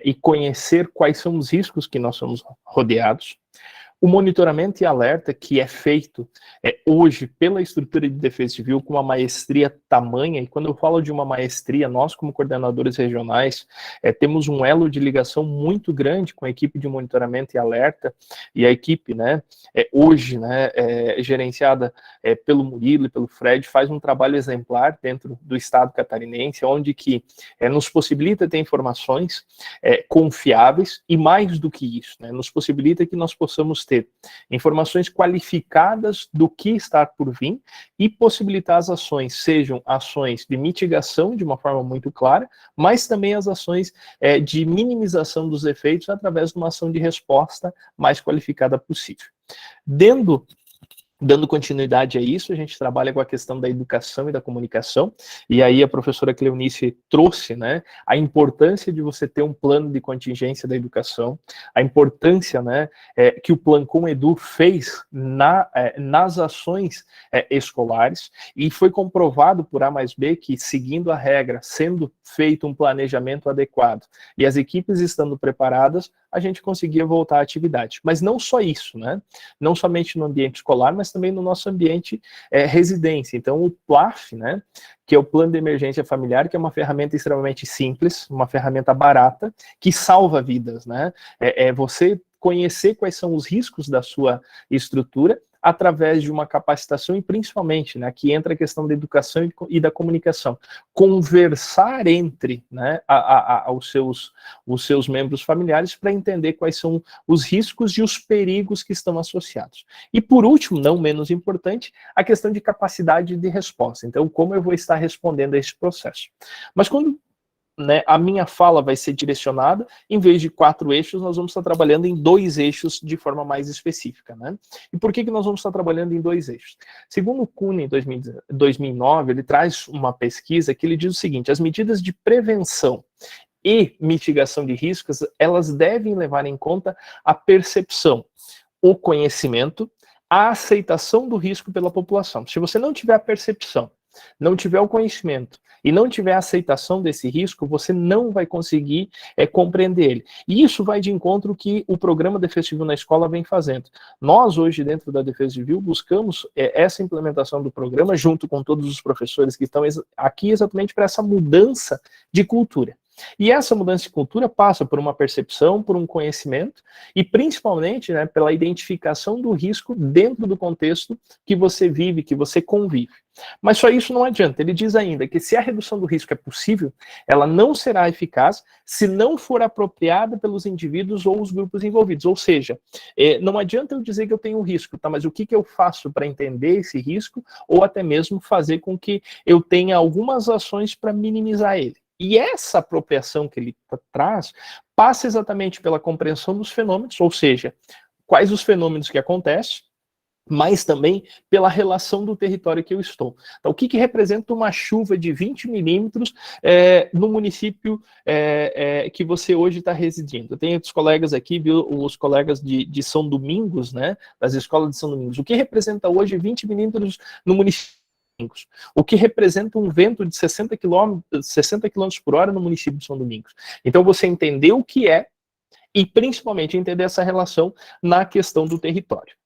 e conhecer quais são os riscos que nós somos rodeados. O monitoramento e alerta, que é feito hoje pela estrutura de defesa civil com uma maestria tamanha, e quando eu falo de uma maestria, nós como coordenadores regionais temos um elo de ligação muito grande com a equipe de monitoramento e alerta, e a equipe, né, hoje, né, gerenciada pelo Murilo e pelo Fred, faz um trabalho exemplar dentro do estado catarinense, onde que nos possibilita ter informações confiáveis, e mais do que isso, né, nos possibilita que nós possamos ter informações qualificadas do que está por vir e possibilitar as ações, sejam ações de mitigação de uma forma muito clara, mas também as ações de minimização dos efeitos através de uma ação de resposta mais qualificada possível. Dando continuidade a isso, a gente trabalha com a questão da educação e da comunicação, e aí a professora Cleonice trouxe, né, a importância de você ter um plano de contingência da educação, a importância, né, que o Plancom Edu fez nas ações escolares, e foi comprovado por A mais B que, seguindo a regra, sendo feito um planejamento adequado, e as equipes estando preparadas, a gente conseguia voltar à atividade. Mas não só isso, né? Não somente no ambiente escolar, mas também no nosso ambiente residência. Então, o PLAF, né, que é o Plano de Emergência Familiar, que é uma ferramenta extremamente simples, uma ferramenta barata, que salva vidas, né? Você conhecer quais são os riscos da sua estrutura através de uma capacitação e principalmente, né, aqui entra a questão da educação e da comunicação, conversar entre, né, os seus membros familiares para entender quais são os riscos e os perigos que estão associados. E por último, não menos importante, a questão de capacidade de resposta. Então, como eu vou estar respondendo a esse processo? Mas quando a minha fala vai ser direcionada, em vez de 4 eixos, nós vamos estar trabalhando em 2 eixos de forma mais específica, né? E por que nós vamos estar trabalhando em 2 eixos? Segundo o CUNA, em 2009, ele traz uma pesquisa que ele diz o seguinte: as medidas de prevenção e mitigação de riscos, elas devem levar em conta a percepção, o conhecimento, a aceitação do risco pela população. Se você não tiver a percepção, não tiver o conhecimento e não tiver a aceitação desse risco, você não vai conseguir compreender ele. E isso vai de encontro que o programa Defesa Civil na Escola vem fazendo. Nós, hoje, dentro da Defesa Civil, buscamos essa implementação do programa, junto com todos os professores que estão aqui, exatamente para essa mudança de cultura. E essa mudança de cultura passa por uma percepção, por um conhecimento e principalmente, né, pela identificação do risco dentro do contexto que você vive, que você convive. Mas só isso não adianta. Ele diz ainda que se a redução do risco é possível, ela não será eficaz se não for apropriada pelos indivíduos ou os grupos envolvidos. Ou seja, não adianta eu dizer que eu tenho um risco, tá? Mas o que eu faço para entender esse risco ou até mesmo fazer com que eu tenha algumas ações para minimizar ele. E essa apropriação que ele traz passa exatamente pela compreensão dos fenômenos, ou seja, quais os fenômenos que acontecem, mas também pela relação do território que eu estou. Então, o que representa uma chuva de 20 milímetros no município que você hoje está residindo? Eu tenho os colegas aqui, viu, os colegas de São Domingos, né, das escolas de São Domingos. O que representa hoje 20 milímetros no município? O que representa um vento de 60 km por hora no município de São Domingos. Então, você entender o que é e, principalmente, entender essa relação na questão do território.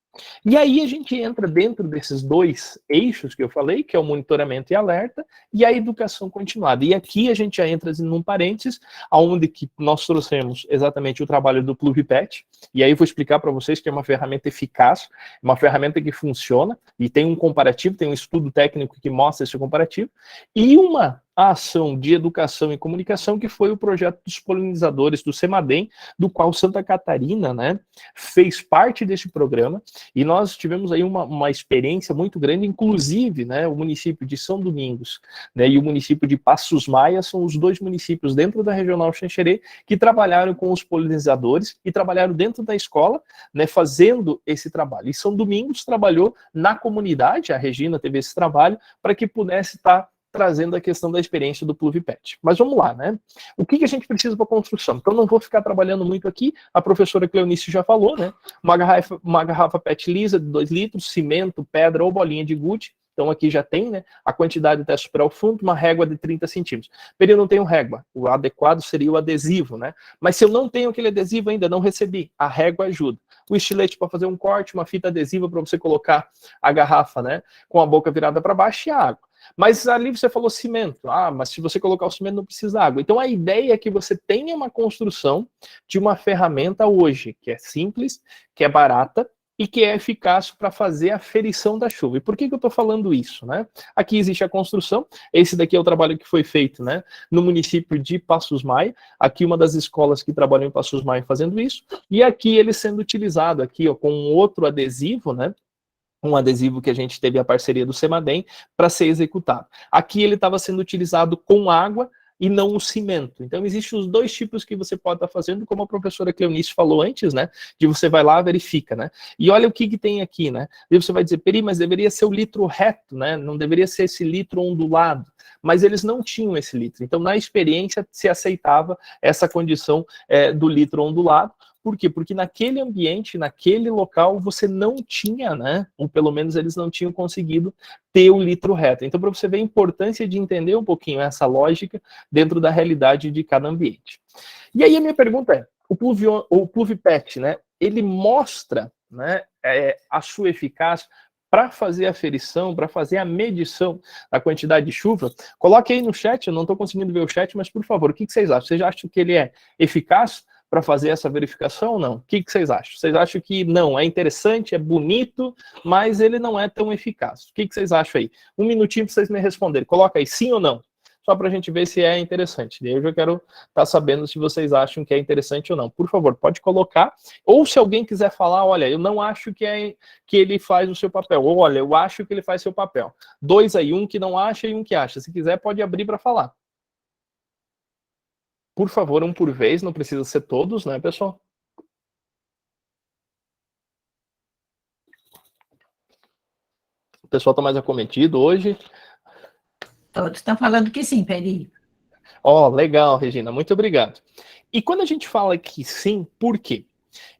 E aí a gente entra dentro desses 2 eixos que eu falei, que é o monitoramento e alerta, e a educação continuada. E aqui a gente já entra num parênteses, onde que nós trouxemos exatamente o trabalho do PluviPet, e aí eu vou explicar para vocês que é uma ferramenta eficaz, uma ferramenta que funciona, e tem um comparativo, tem um estudo técnico que mostra esse comparativo, e uma ação de educação e comunicação, que foi o projeto dos polinizadores do CEMADEM, do qual Santa Catarina, né, fez parte desse programa, e nós tivemos aí uma experiência muito grande, inclusive, né, o município de São Domingos, né, e o município de Passos Maia são os 2 municípios dentro da Regional Xanxerê que trabalharam com os polinizadores e trabalharam dentro da escola, né, fazendo esse trabalho. E São Domingos trabalhou na comunidade, a Regina teve esse trabalho, para que pudesse estar trazendo a questão da experiência do PluviPet. Mas vamos lá, né? O que a gente precisa para a construção? Então, não vou ficar trabalhando muito aqui, a professora Cleonice já falou, né? Uma garrafa PET lisa de 2 litros, cimento, pedra ou bolinha de gude, Então aqui já tem, né, a quantidade até superar o fundo, uma régua de 30 centímetros. Peri, eu não tenho régua, o adequado seria o adesivo, né? Mas se eu não tenho aquele adesivo ainda, não recebi, a régua ajuda. O estilete para fazer um corte, uma fita adesiva para você colocar a garrafa, né, com a boca virada para baixo e a água. Mas ali você falou cimento. Mas se você colocar o cimento não precisa água. Então a ideia é que você tenha uma construção de uma ferramenta hoje, que é simples, que é barata, e que é eficaz para fazer a ferição da chuva. E por que eu estou falando isso, né? Aqui existe a construção, esse daqui é o trabalho que foi feito, né, no município de Passos Maia, aqui uma das escolas que trabalham em Passos Maia fazendo isso, e aqui ele sendo utilizado aqui, ó, com outro adesivo, né, um adesivo que a gente teve a parceria do Semadem para ser executado. Aqui ele estava sendo utilizado com água e não o cimento. Então, existem os dois tipos que você pode estar fazendo, como a professora Cleonice falou antes, né? De você vai lá, verifica, né? E olha o que tem aqui, né? E você vai dizer, Peri, mas deveria ser o litro reto, né? Não deveria ser esse litro ondulado. Mas eles não tinham esse litro. Então, na experiência, se aceitava essa condição do litro ondulado. Por quê? Porque naquele ambiente, naquele local, você não tinha, né? Ou pelo menos eles não tinham conseguido ter o litro reto. Então, para você ver a importância de entender um pouquinho essa lógica dentro da realidade de cada ambiente. E aí a minha pergunta é, o PluviPet, né? Ele mostra, né, a sua eficácia para fazer a ferição, para fazer a medição da quantidade de chuva. Coloque aí no chat, eu não estou conseguindo ver o chat, mas por favor, o que vocês acham? Vocês acham que ele é eficaz para fazer essa verificação ou não? O que vocês acham? Vocês acham que não, é interessante, é bonito, mas ele não é tão eficaz? O que vocês acham aí? Um minutinho para vocês me responderem. Coloca aí sim ou não, só para a gente ver se é interessante. Eu já quero estar sabendo se vocês acham que é interessante ou não. Por favor, pode colocar. Ou se alguém quiser falar, olha, eu não acho que ele faz o seu papel. Ou, olha, eu acho que ele faz seu papel. 2 aí, um que não acha e um que acha. Se quiser, pode abrir para falar. Por favor, um por vez, não precisa ser todos, né, pessoal? O pessoal está mais acometido hoje. Todos estão falando que sim, Peri. Legal, Regina, muito obrigado. E quando a gente fala que sim, por quê?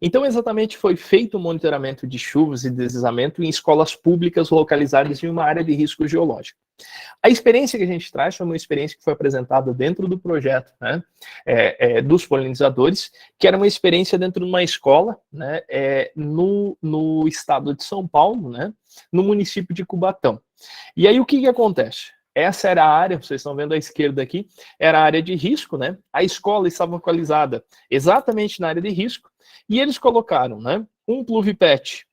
Então, exatamente foi feito o monitoramento de chuvas e deslizamento em escolas públicas localizadas em uma área de risco geológico. A experiência que a gente traz foi uma experiência que foi apresentada dentro do projeto, né, dos polinizadores, que era uma experiência dentro de uma escola, né, no estado de São Paulo, né, no município de Cubatão. E aí o que acontece? Essa era a área, vocês estão vendo à esquerda aqui, era a área de risco, né? A escola estava localizada exatamente na área de risco, e eles colocaram, né, um PluviPet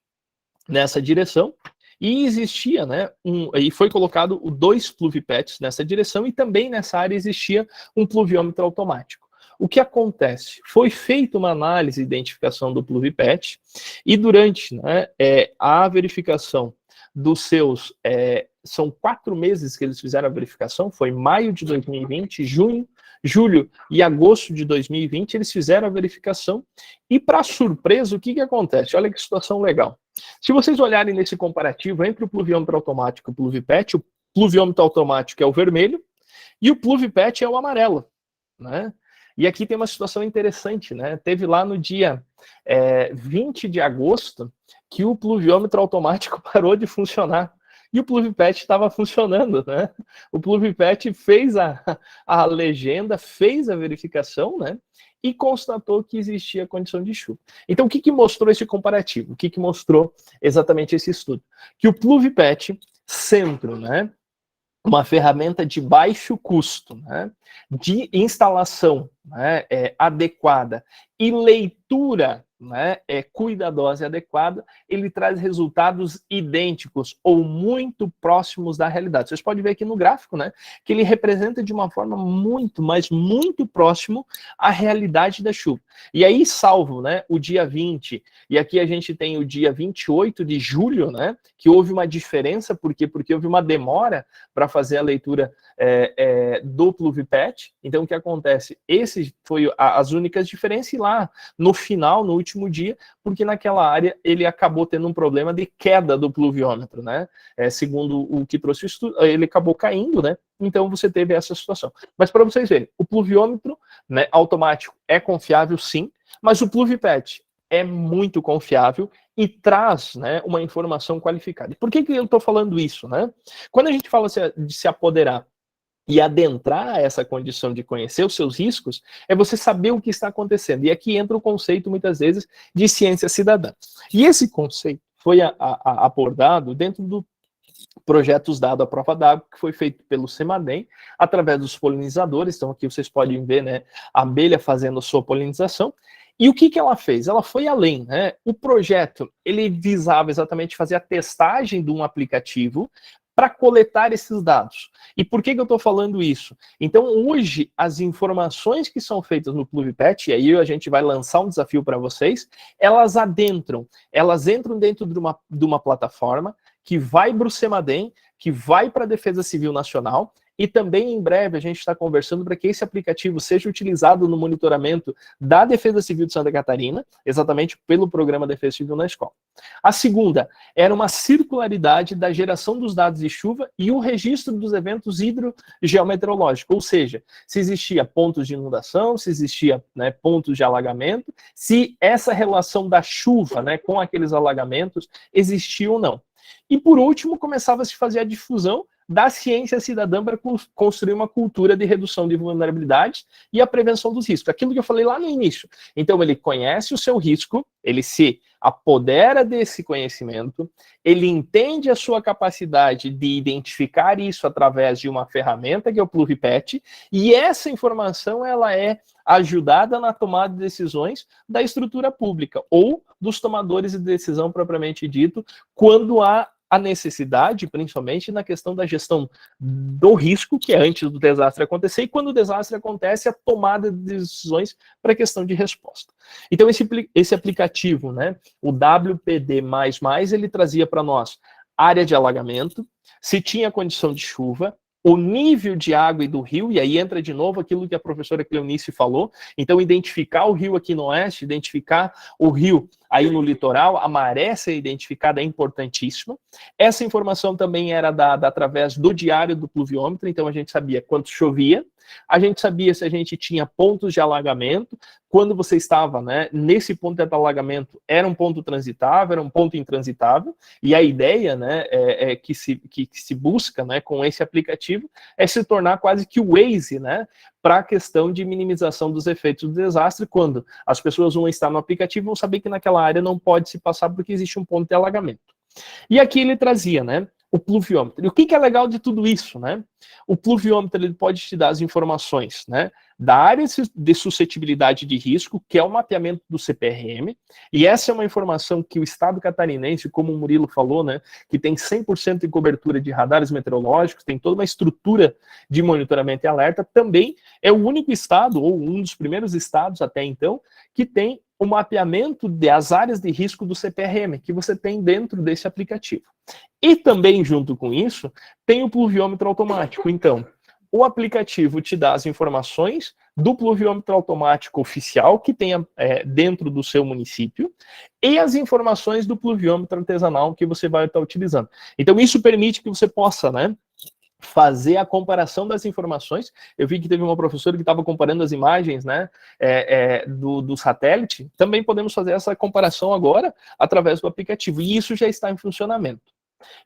nessa direção, e existia, né, e foi colocado 2 PluviPets nessa direção, e também nessa área existia um pluviômetro automático. O que acontece? Foi feita uma análise e identificação do PluviPet, e durante, né, a verificação dos seus, são 4 meses que eles fizeram a verificação, foi maio de 2020, junho, julho e agosto de 2020, eles fizeram a verificação, e para surpresa, o que acontece? Olha que situação legal. Se vocês olharem nesse comparativo entre o pluviômetro automático e o PluviPet, o pluviômetro automático é o vermelho, e o PluviPet é o amarelo, né? E aqui tem uma situação interessante, né? Teve lá no dia 20 de agosto que o pluviômetro automático parou de funcionar. E o PluviPet estava funcionando, né? O PluviPet fez a legenda, fez a verificação, né? E constatou que existia condição de chuva. Então, o que mostrou esse comparativo? O que mostrou exatamente esse estudo? Que o PluviPet, sendo, né, uma ferramenta de baixo custo, né, de instalação, né, adequada e leitura, né, cuidadosa e adequada, ele traz resultados idênticos ou muito próximos da realidade. Vocês podem ver aqui no gráfico, né, que ele representa de uma forma muito, mas muito próximo à realidade da chuva. E aí, salvo, né, o dia 20, e aqui a gente tem o dia 28 de julho, né, que houve uma diferença, por quê? Porque houve uma demora para fazer a leitura do PluviPet. Então, o que acontece? Esse foi as únicas diferenças, e lá, no final, no último dia, porque naquela área ele acabou tendo um problema de queda do pluviômetro, né? Segundo o que trouxe o estudo, ele acabou caindo, né? Então você teve essa situação. Mas para vocês verem, o pluviômetro, né, automático é confiável sim, mas o PluviPet é muito confiável e traz, né, uma informação qualificada. Por que eu estou falando isso, né? Quando a gente fala de se apoderar e adentrar essa condição de conhecer os seus riscos, é você saber o que está acontecendo. E aqui entra o conceito, muitas vezes, de ciência cidadã. E esse conceito foi abordado dentro do projeto Dado à Prova d'Água, que foi feito pelo CEMADEM, através dos polinizadores. Então aqui vocês podem ver, né, a abelha fazendo a sua polinização. E o que ela fez? Ela foi além, né? O projeto, ele visava exatamente fazer a testagem de um aplicativo para coletar esses dados. E por que eu estou falando isso? Então, hoje, as informações que são feitas no PluviPet, e aí a gente vai lançar um desafio para vocês, elas entram dentro de uma plataforma que vai para o CEMADEM, que vai para a Defesa Civil Nacional, e também, em breve, a gente está conversando para que esse aplicativo seja utilizado no monitoramento da Defesa Civil de Santa Catarina, exatamente pelo programa Defesa Civil na Escola. A segunda era uma circularidade da geração dos dados de chuva e o registro dos eventos hidrogeometeorológicos, ou seja, se existia pontos de inundação, se existia, né, pontos de alagamento, se essa relação da chuva, né, com aqueles alagamentos existia ou não. E, por último, começava a se fazer a difusão da ciência cidadã para construir uma cultura de redução de vulnerabilidades e a prevenção dos riscos. Aquilo que eu falei lá no início. Então, ele conhece o seu risco, ele se apodera desse conhecimento, ele entende a sua capacidade de identificar isso através de uma ferramenta, que é o PluviPet, e essa informação ela é ajudada na tomada de decisões da estrutura pública ou dos tomadores de decisão propriamente dito, quando há a necessidade, principalmente na questão da gestão do risco, que é antes do desastre acontecer, e quando o desastre acontece, a tomada de decisões para a questão de resposta. Então, esse aplicativo, né, o WPD++, ele trazia para nós área de alagamento, se tinha condição de chuva, o nível de água e do rio, e aí entra de novo aquilo que a professora Cleonice falou, então identificar o rio aqui no oeste, identificar o rio aí no litoral, a maré ser identificada é importantíssima. Essa informação também era dada através do diário do pluviômetro, então a gente sabia quanto chovia, a gente sabia se a gente tinha pontos de alagamento, quando você estava, né, nesse ponto de alagamento, era um ponto transitável, era um ponto intransitável, e a ideia, né, que se busca, né, com esse aplicativo é se tornar quase que o Waze, né, para a questão de minimização dos efeitos do desastre, quando as pessoas vão estar no aplicativo e vão saber que naquela área não pode se passar porque existe um ponto de alagamento. E aqui ele trazia, né, o pluviômetro. E o que é legal de tudo isso, né? O pluviômetro ele pode te dar as informações, né, da área de suscetibilidade de risco, que é o mapeamento do CPRM, e essa é uma informação que o Estado catarinense, como o Murilo falou, né, que tem 100% de cobertura de radares meteorológicos, tem toda uma estrutura de monitoramento e alerta, também é o único estado, ou um dos primeiros estados até então, que tem o mapeamento das áreas de risco do CPRM, que você tem dentro desse aplicativo. E também, junto com isso, tem o pluviômetro automático. Então, o aplicativo te dá as informações do pluviômetro automático oficial que tem dentro do seu município e as informações do pluviômetro artesanal que você vai estar utilizando. Então, isso permite que você possa, né, fazer a comparação das informações. Eu vi que teve uma professora que estava comparando as imagens, né, do satélite. Também podemos fazer essa comparação agora através do aplicativo. E isso já está em funcionamento.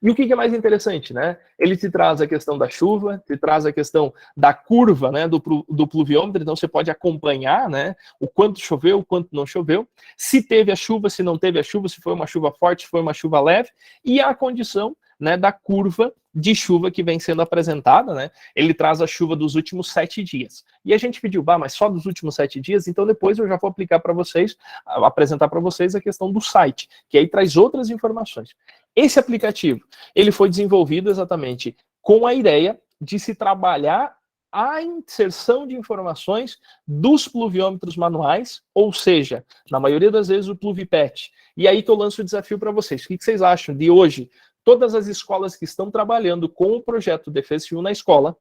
E o que é mais interessante, né? Ele te traz a questão da chuva, te traz a questão da curva, né, do pluviômetro, então você pode acompanhar, né, o quanto choveu, o quanto não choveu, se teve a chuva, se não teve a chuva, se foi uma chuva forte, se foi uma chuva leve, e a condição, né, da curva de chuva que vem sendo apresentada, né? Ele traz a chuva dos últimos 7 dias. E a gente pediu, mas só dos últimos 7 dias? Então depois eu já vou aplicar para vocês, apresentar para vocês a questão do site, que aí traz outras informações. Esse aplicativo, ele foi desenvolvido exatamente com a ideia de se trabalhar a inserção de informações dos pluviômetros manuais, ou seja, na maioria das vezes o PluviPet. E aí que eu lanço o desafio para vocês. O que vocês acham de hoje? Todas as escolas que estão trabalhando com o projeto Defesa Civil na Escola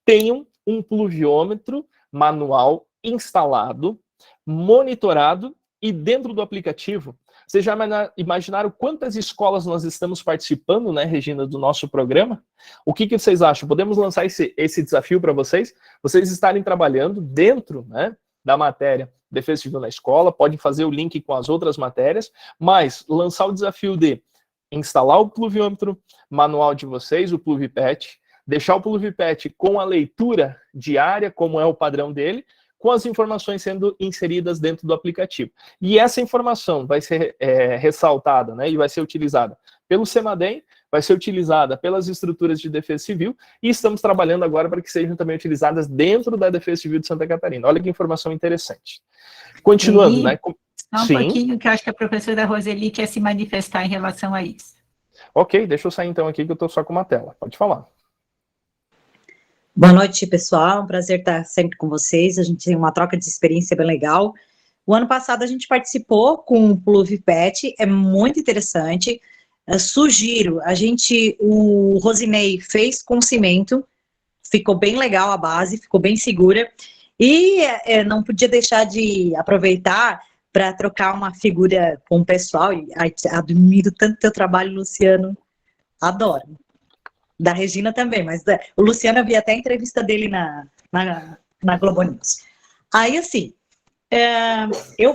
tenham um pluviômetro manual instalado, monitorado e dentro do aplicativo. Vocês já imaginaram quantas escolas nós estamos participando, né, Regina, do nosso programa? O que vocês acham? Podemos lançar esse desafio para vocês? Vocês estarem trabalhando dentro, né, da matéria Defesa Civil na Escola, podem fazer o link com as outras matérias, mas lançar o desafio de instalar o pluviômetro manual de vocês, o PluviPet, deixar o PluviPet com a leitura diária, como é o padrão dele, com as informações sendo inseridas dentro do aplicativo. E essa informação vai ser ressaltada, né, e vai ser utilizada pelo CEMADEM, vai ser utilizada pelas estruturas de defesa civil, e estamos trabalhando agora para que sejam também utilizadas dentro da Defesa Civil de Santa Catarina. Olha que informação interessante. Continuando, né? Só um pouquinho, que eu acho que a professora Roseli quer se manifestar em relação a isso. Ok, deixa eu sair então aqui, que eu estou só com uma tela. Pode falar. Boa noite, pessoal. É um prazer estar sempre com vocês. A gente tem uma troca de experiência bem legal. O ano passado a gente participou com o PluviPet, é muito interessante. Sugiro, o Rosinei fez com cimento, ficou bem legal a base, ficou bem segura. E não podia deixar de aproveitar para trocar uma figura com o pessoal. E admiro tanto teu trabalho, Luciano. Adoro. Da Regina também, mas o Luciano, eu vi até a entrevista dele na Globo News. Aí, assim, eu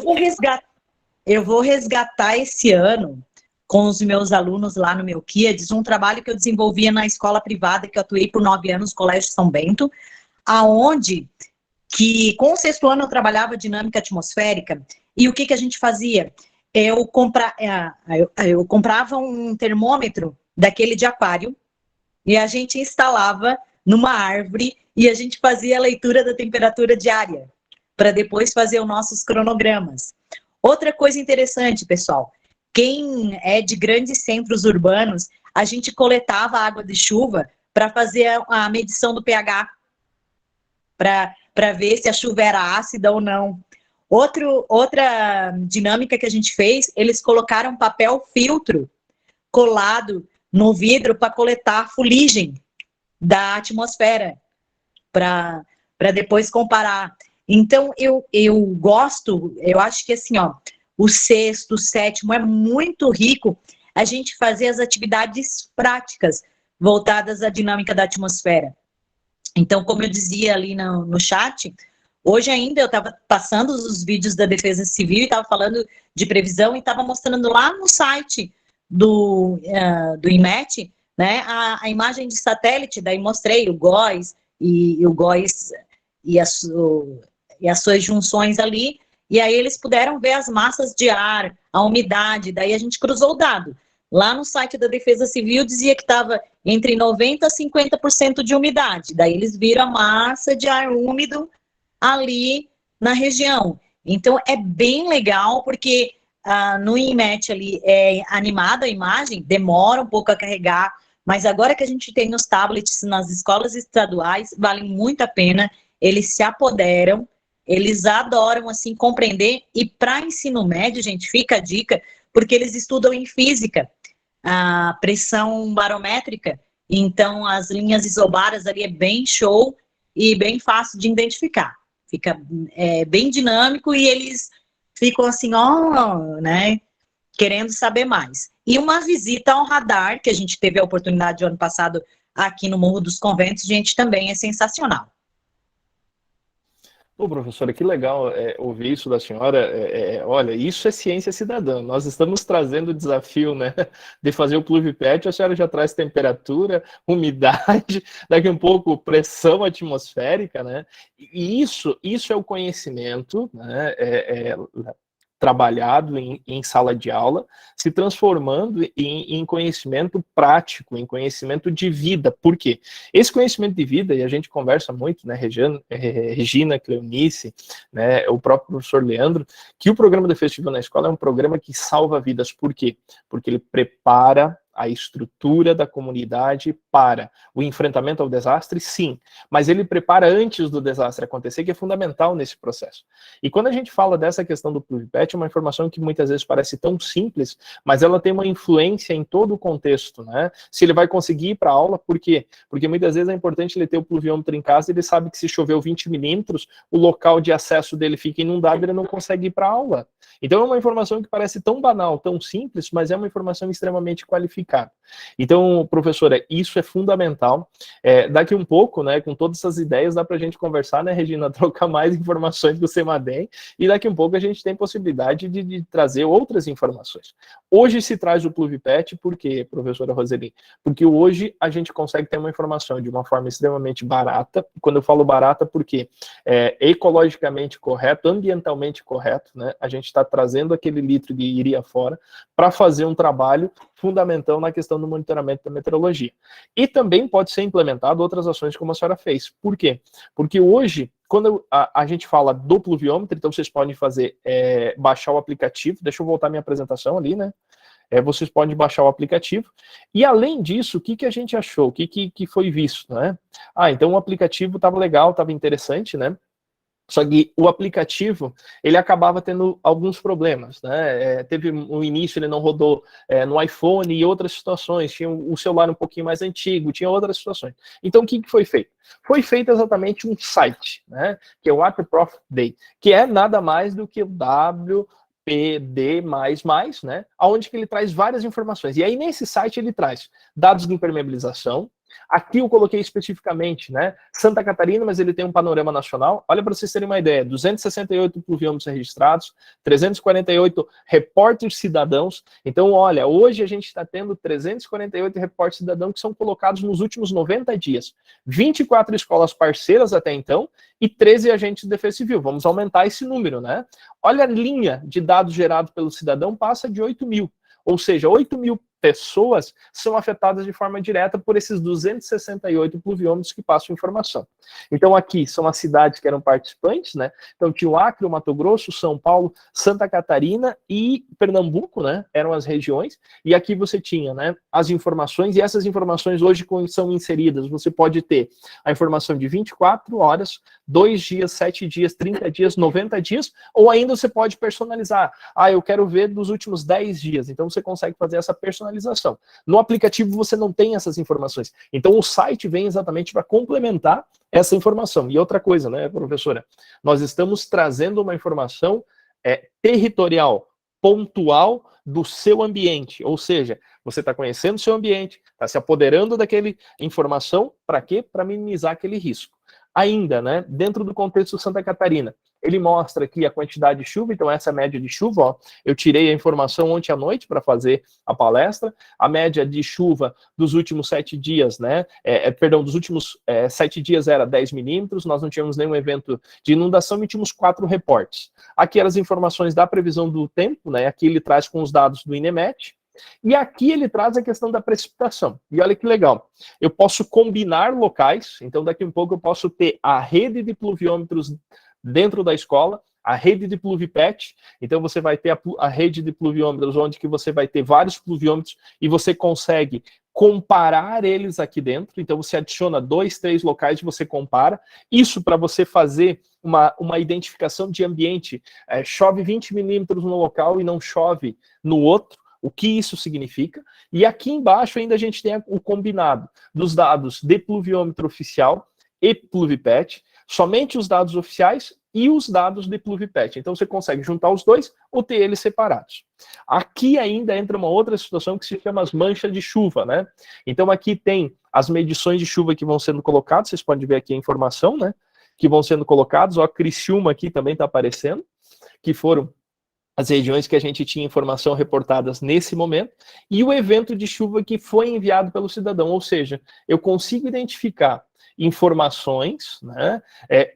vou resgatar esse ano, com os meus alunos lá no meu Kids, um trabalho que eu desenvolvia na escola privada, que eu atuei por 9 anos, no Colégio São Bento, aonde que com o 6º ano eu trabalhava dinâmica atmosférica, e o que a gente fazia? Eu comprava um termômetro daquele de aquário, e a gente instalava numa árvore, e a gente fazia a leitura da temperatura diária, para depois fazer os nossos cronogramas. Outra coisa interessante, pessoal, quem é de grandes centros urbanos, a gente coletava água de chuva para fazer a medição do pH, para ver se a chuva era ácida ou não. Outra dinâmica que a gente fez, eles colocaram papel filtro colado no vidro para coletar a fuligem da atmosfera, para depois comparar. Então, eu acho que assim, ó, o 6º, o 7º é muito rico a gente fazer as atividades práticas voltadas à dinâmica da atmosfera. Então, como eu dizia ali no chat, hoje ainda eu estava passando os vídeos da Defesa Civil e estava falando de previsão e estava mostrando lá no site do IMET, né, a imagem de satélite, daí mostrei o GOES e as suas junções ali, e aí eles puderam ver as massas de ar, a umidade, daí a gente cruzou o dado. Lá no site da Defesa Civil dizia que estava entre 90% a 50% de umidade, daí eles viram a massa de ar úmido ali na região. Então é bem legal, porque no IMET ali é animada a imagem, demora um pouco a carregar, mas agora que a gente tem os tablets nas escolas estaduais, vale muito a pena, eles se apoderam, eles adoram, assim, compreender, e para ensino médio, gente, fica a dica, porque eles estudam em física, a pressão barométrica, então as linhas isobaras ali é bem show e bem fácil de identificar, fica bem dinâmico e eles ficam assim, né, querendo saber mais. E uma visita ao radar, que a gente teve a oportunidade no ano passado aqui no Morro dos Conventos, gente, também é sensacional. Ô, professora, que legal ouvir isso da senhora. Olha, isso é ciência cidadã. Nós estamos trazendo o desafio, né, de fazer o PluviPet. A senhora já traz temperatura, umidade, daqui um pouco pressão atmosférica, né? E isso é o conhecimento, né, trabalhado em sala de aula, se transformando em conhecimento prático, em conhecimento de vida. Por quê? Esse conhecimento de vida, e a gente conversa muito, né, Regina, Cleonice, né, o próprio professor Leandro, que o programa Defesa Civil na Escola é um programa que salva vidas. Por quê? Porque ele prepara a estrutura da comunidade para o enfrentamento ao desastre, sim, mas ele prepara antes do desastre acontecer, que é fundamental nesse processo. E quando a gente fala dessa questão do PluviPet, é uma informação que muitas vezes parece tão simples, mas ela tem uma influência em todo o contexto, né? Se ele vai conseguir ir para a aula, por quê? Porque muitas vezes é importante ele ter o pluviômetro em casa, ele sabe que se choveu 20 milímetros, o local de acesso dele fica inundado, ele não consegue ir para a aula. Então é uma informação que parece tão banal, tão simples, mas é uma informação extremamente qualificada. aplicada. Então, professora, isso é fundamental. Daqui um pouco, né, com todas essas ideias, dá para a gente conversar, né, Regina, trocar mais informações do CEMADEM, e daqui um pouco a gente tem possibilidade de trazer outras informações. Hoje se traz o PluviPet, por quê, professora Roseli? Porque hoje a gente consegue ter uma informação de uma forma extremamente barata. Quando eu falo barata, porque ecologicamente correto, ambientalmente correto, né, a gente está trazendo aquele litro de iria fora para fazer um trabalho fundamental na questão do monitoramento da meteorologia. E também pode ser implementado outras ações como a senhora fez. Por quê? Porque hoje, quando a gente fala do pluviômetro, então vocês podem fazer, baixar o aplicativo, deixa eu voltar minha apresentação ali, né? Vocês podem baixar o aplicativo. E além disso, o que a gente achou? O que foi visto, né? Então o aplicativo estava legal, estava interessante, né? Só que o aplicativo, ele acabava tendo alguns problemas, né? Teve no início, ele não rodou no iPhone e outras situações, tinha o celular um pouquinho mais antigo, tinha outras situações. Então, o que foi feito? Foi feito exatamente um site, né? Que é o WaterProf Day, que é nada mais do que o WPD++, né? Onde que ele traz várias informações. E aí, nesse site, ele traz dados de impermeabilização. Aqui eu coloquei especificamente, né, Santa Catarina, mas ele tem um panorama nacional. Olha, para vocês terem uma ideia, 268 pluviômetros registrados, 348 repórteres cidadãos. Então, olha, hoje a gente está tendo 348 repórteres cidadãos que são colocados nos últimos 90 dias. 24 escolas parceiras até então e 13 agentes de defesa civil. Vamos aumentar esse número, né? Olha, a linha de dados gerados pelo cidadão passa de 8 mil. Ou seja, 8 mil pessoas são afetadas de forma direta por esses 268 pluviômetros que passam informação. Então aqui são as cidades que eram participantes, né? Então tinha o Acre, o Mato Grosso, São Paulo, Santa Catarina e Pernambuco, né? Eram as regiões. E aqui você tinha, né, as informações, e essas informações hoje são inseridas. Você pode ter a informação de 24 horas, 2 dias, 7 dias, 30 dias, 90 dias, ou ainda você pode personalizar. Eu quero ver dos últimos 10 dias. Então você consegue fazer essa personalização. No aplicativo você não tem essas informações. Então o site vem exatamente para complementar essa informação. E outra coisa, né, professora? Nós estamos trazendo uma informação territorial, pontual do seu ambiente. Ou seja, você está conhecendo o seu ambiente, está se apoderando daquela informação, para quê? Para minimizar aquele risco. Ainda, né, dentro do contexto Santa Catarina, ele mostra aqui a quantidade de chuva, então essa média de chuva, ó, eu tirei a informação ontem à noite para fazer a palestra, a média de chuva dos últimos 7 dias, né, dos últimos 7 dias era 10 milímetros, nós não tínhamos nenhum evento de inundação e tínhamos 4 reportes. Aqui eram as informações da previsão do tempo, né, aqui ele traz com os dados do INEMET, e aqui ele traz a questão da precipitação. E olha que legal, eu posso combinar locais, então daqui um pouco eu posso ter a rede de pluviômetros dentro da escola, a rede de PluviPet, então você vai ter a rede de pluviômetros, onde que você vai ter vários pluviômetros e você consegue comparar eles aqui dentro, então você adiciona 2, 3 locais e você compara, isso para você fazer uma identificação de ambiente, chove 20 milímetros no local e não chove no outro, o que isso significa, e aqui embaixo ainda a gente tem o combinado dos dados de pluviômetro oficial e PluviPet, somente os dados oficiais e os dados de PluviPet. Então você consegue juntar os dois ou ter eles separados. Aqui ainda entra uma outra situação que se chama as manchas de chuva, né? Então aqui tem as medições de chuva que vão sendo colocadas, vocês podem ver aqui a informação, né? Que vão sendo colocados, ó, Criciúma aqui também está aparecendo, que foram as regiões que a gente tinha informação reportadas nesse momento, e o evento de chuva que foi enviado pelo cidadão, ou seja, eu consigo identificar informações, né,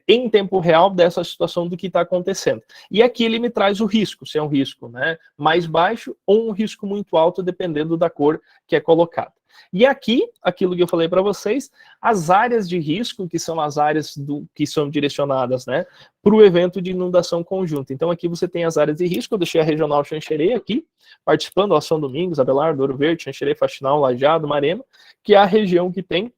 em tempo real dessa situação do que está acontecendo. E aqui ele me traz o risco, se é um risco, né, mais baixo ou um risco muito alto, dependendo da cor que é colocada. E aqui, aquilo que eu falei para vocês, as áreas de risco, que são as áreas que são direcionadas, né, para o evento de inundação conjunta. Então aqui você tem as áreas de risco, eu deixei a regional Xanxerê aqui, participando, ó, São Domingos, Abelardo, Ouro Verde, Xanxerê, Faxinal, Lajeado, Marema, que é a região que tem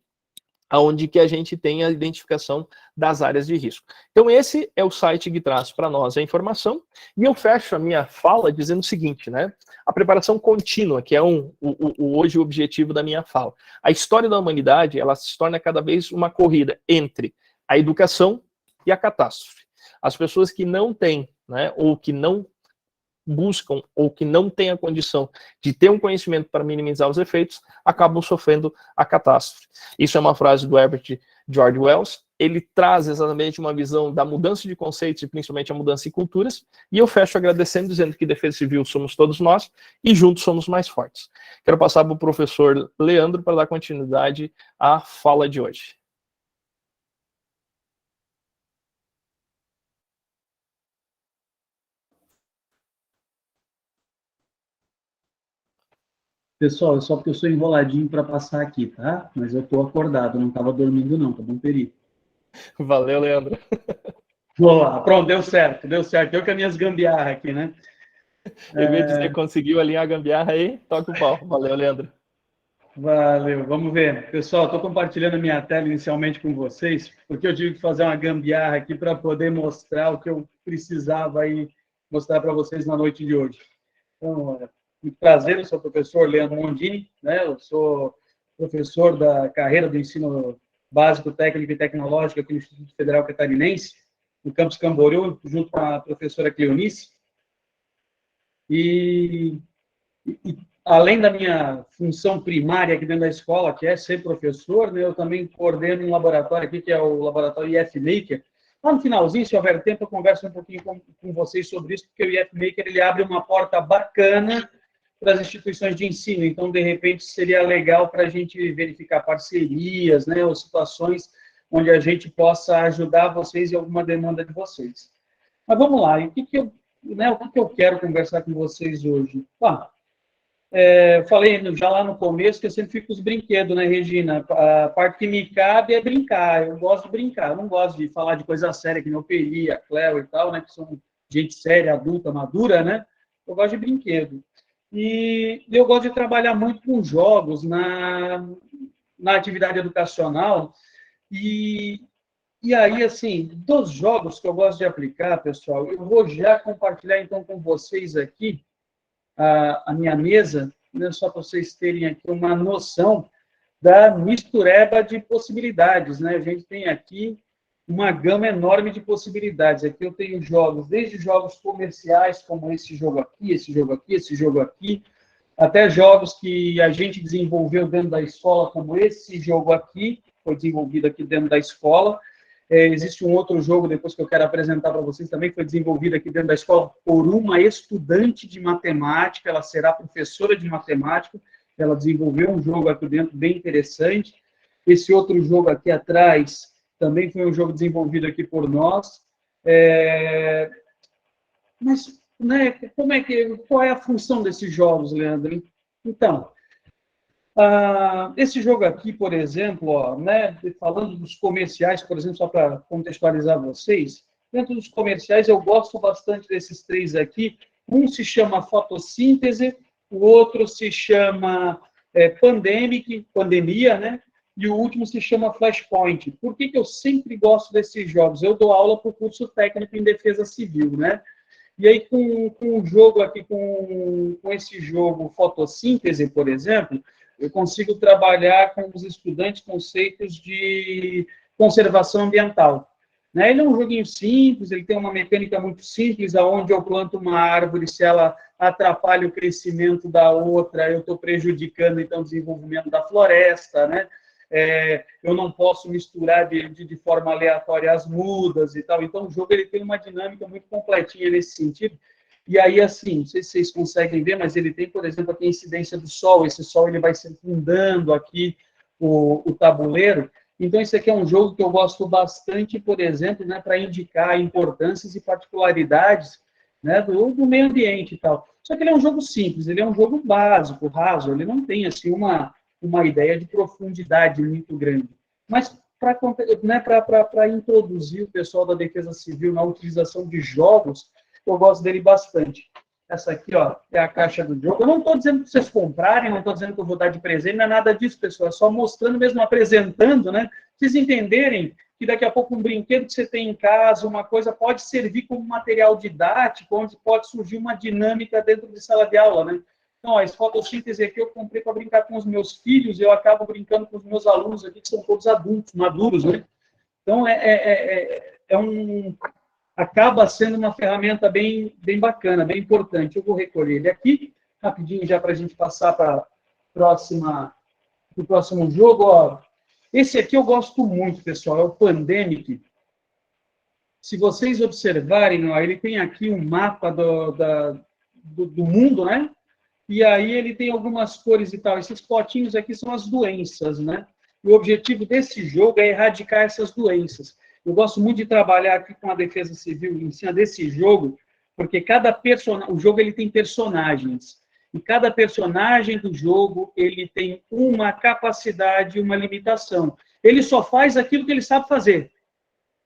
onde que a gente tem a identificação das áreas de risco. Então esse é o site que traz para nós a informação, e eu fecho a minha fala dizendo o seguinte, né, a preparação contínua, que é hoje o objetivo da minha fala. A história da humanidade, ela se torna cada vez uma corrida entre a educação e a catástrofe. As pessoas que não têm, né, ou que não buscam ou que não têm a condição de ter um conhecimento para minimizar os efeitos, acabam sofrendo a catástrofe. Isso é uma frase do Herbert George Wells. Ele traz exatamente uma visão da mudança de conceitos e principalmente a mudança de culturas, e eu fecho agradecendo, dizendo que Defesa Civil somos todos nós e juntos somos mais fortes. Quero passar para o professor Leandro para dar continuidade à fala de hoje. Pessoal, é só porque eu sou enroladinho para passar aqui, tá? Mas eu estou acordado, não estava dormindo não, tá bom, Peri? Valeu, Leandro. Vou lá, pronto, deu certo, deu certo. Eu com as minhas gambiarra aqui, né? Eu ia dizer, conseguiu alinhar a gambiarra aí? Toca o pau. Valeu, Leandro. Valeu, vamos ver. Pessoal, estou compartilhando a minha tela inicialmente com vocês, porque eu tive que fazer uma gambiarra aqui para poder mostrar o que eu precisava aí mostrar para vocês na noite de hoje. Então, muito prazer, eu sou o professor Leandro Mondini, né? Eu sou professor da carreira do ensino básico, técnico e tecnológico aqui no Instituto Federal Catarinense, no campus Camboriú, junto com a professora Cleonice. E além da minha função primária aqui dentro da escola, que é ser professor, né, eu também coordeno um laboratório aqui, que é o laboratório IF Maker. Lá no finalzinho, se houver tempo, eu converso um pouquinho com vocês sobre isso, porque o IF Maker ele abre uma porta bacana para as instituições de ensino. Então, de repente, seria legal para a gente verificar parcerias, né, ou situações onde a gente possa ajudar vocês em alguma demanda de vocês. Mas vamos lá, e o que eu quero conversar com vocês hoje? Falei já lá no começo que eu sempre fico com os brinquedos, né, Regina? A parte que me cabe é brincar. Eu gosto de brincar. Eu não gosto de falar de coisa séria, que nem o Peri, a Cléo e tal, né? Que são gente séria, adulta, madura, né? Eu gosto de brinquedo. E eu gosto de trabalhar muito com jogos na atividade educacional. E aí, assim, dos jogos que eu gosto de aplicar, pessoal, eu vou já compartilhar, então, com vocês aqui a minha mesa, né, só para vocês terem aqui uma noção da mistureba de possibilidades, né? A gente tem aqui uma gama enorme de possibilidades. Aqui eu tenho jogos, desde jogos comerciais, como esse jogo aqui, esse jogo aqui, esse jogo aqui, até jogos que a gente desenvolveu dentro da escola, como esse jogo aqui, foi desenvolvido aqui dentro da escola. Existe um outro jogo, depois que eu quero apresentar para vocês também, que foi desenvolvido aqui dentro da escola por uma estudante de matemática, ela será professora de matemática, ela desenvolveu um jogo aqui dentro bem interessante. Esse outro jogo aqui atrás também foi um jogo desenvolvido aqui por nós. Mas, né, qual é a função desses jogos, Leandro? Então, esse jogo aqui, por exemplo, ó, né, falando dos comerciais, por exemplo, só para contextualizar vocês, dentro dos comerciais eu gosto bastante desses três aqui. Um se chama Fotossíntese, o outro se chama Pandemia, né? E o último se chama Flashpoint. Por que eu sempre gosto desses jogos? Eu dou aula para o curso técnico em defesa civil, né? E aí, com o jogo aqui, com esse jogo Fotossíntese, por exemplo, eu consigo trabalhar com os estudantes conceitos de conservação ambiental. Né? Ele é um joguinho simples, ele tem uma mecânica muito simples, onde eu planto uma árvore, se ela atrapalha o crescimento da outra, eu estou prejudicando, então, o desenvolvimento da floresta, né? Eu não posso misturar de forma aleatória as mudas e tal. Então, o jogo ele tem uma dinâmica muito completinha nesse sentido. E aí, assim, não sei se vocês conseguem ver, mas ele tem, por exemplo, aqui a incidência do sol. Esse sol ele vai circundando aqui o tabuleiro. Então, esse aqui é um jogo que eu gosto bastante, por exemplo, né, para indicar importâncias e particularidades, né, do meio ambiente e tal. Só que ele é um jogo simples, ele é um jogo básico, raso, ele não tem, assim, uma ideia de profundidade muito grande. Mas, para introduzir o pessoal da Defesa Civil na utilização de jogos, eu gosto dele bastante. Essa aqui, ó, é a caixa do jogo. Eu não estou dizendo que vocês comprarem, não estou dizendo que eu vou dar de presente, não é nada disso, pessoal. É só mostrando, mesmo apresentando, né? Vocês entenderem que daqui a pouco um brinquedo que você tem em casa, uma coisa, pode servir como material didático, onde pode surgir uma dinâmica dentro de sala de aula, né? Então, esse fotossíntese aqui eu comprei para brincar com os meus filhos, e eu acabo brincando com os meus alunos aqui, que são todos adultos, maduros, né? Então, é acaba sendo uma ferramenta bem bacana, bem importante. Eu vou recolher ele aqui, rapidinho, já para a gente passar para o próximo jogo. Ó. Esse aqui eu gosto muito, pessoal, é o Pandemic. Se vocês observarem, ó, ele tem aqui um mapa do mundo, né? E aí ele tem algumas cores e tal. Esses potinhos aqui são as doenças, né? E o objetivo desse jogo é erradicar essas doenças. Eu gosto muito de trabalhar aqui com a Defesa Civil em cima desse jogo, porque o jogo ele tem personagens. E cada personagem do jogo, ele tem uma capacidade, uma limitação. Ele só faz aquilo que ele sabe fazer.